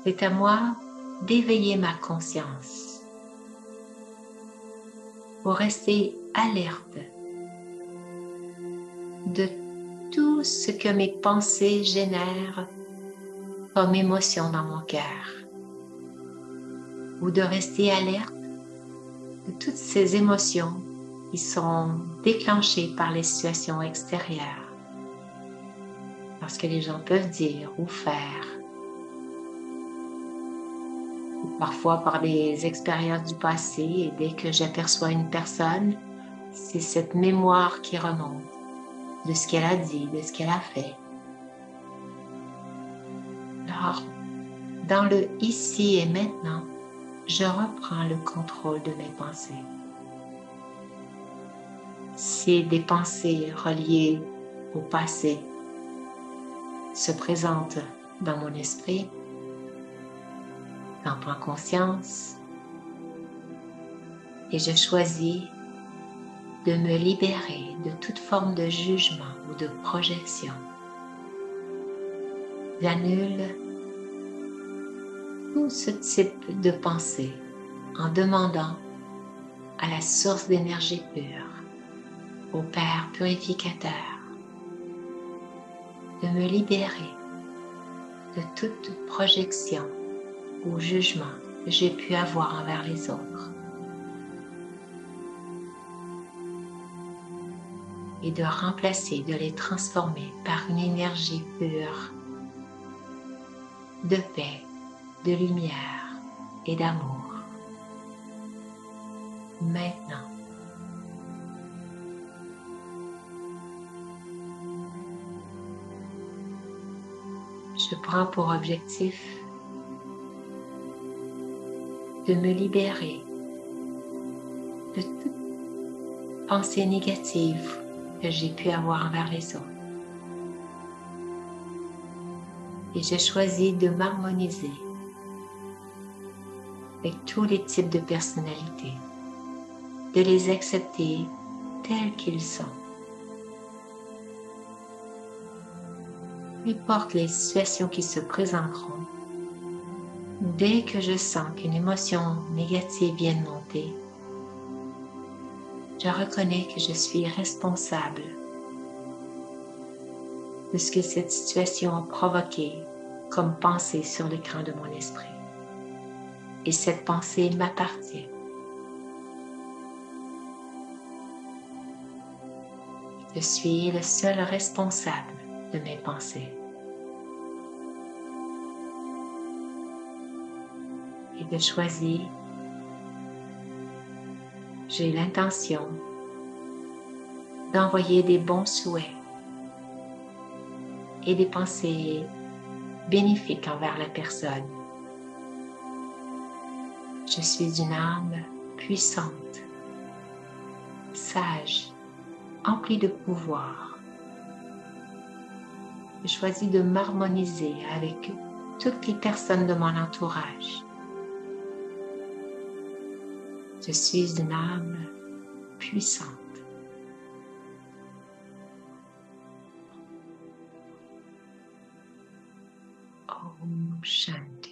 C'est à moi d'éveiller ma conscience pour rester alerte de tout ce que mes pensées génèrent comme émotion dans mon cœur, ou de rester alerte de toutes ces émotions qui sont déclenchées par les situations extérieures, parce que les gens peuvent dire ou faire, ou parfois par des expériences du passé, et dès que j'aperçois une personne, c'est cette mémoire qui remonte de ce qu'elle a dit, de ce qu'elle a fait. Alors, dans le ici et maintenant, je reprends le contrôle de mes pensées. Si des pensées reliées au passé se présentent dans mon esprit, j'en prends conscience et je choisis de me libérer de toute forme de jugement ou de projection. J'annule tout ce type de pensée en demandant à la source d'énergie pure, au Père purificateur, de me libérer de toute projection ou jugement que j'ai pu avoir envers les autres et de remplacer, de les transformer par une énergie pure de paix, de lumière et d'amour. Maintenant, je prends pour objectif de me libérer de toute pensée négative que j'ai pu avoir envers les autres. Et je choisis de m'harmoniser avec tous les types de personnalités, de les accepter tels qu'ils sont. Peu importe les situations qui se présenteront, dès que je sens qu'une émotion négative vient de monter, je reconnais que je suis responsable de ce que cette situation a provoqué comme pensée sur l'écran de mon esprit. Et cette pensée m'appartient. Je suis le seul responsable de mes pensées. Et de choisir, j'ai l'intention d'envoyer des bons souhaits et des pensées bénéfiques envers la personne. Je suis une âme puissante, sage, emplie de pouvoir. Je choisis de m'harmoniser avec toutes les personnes de mon entourage. Je suis une âme puissante. Om Shanti.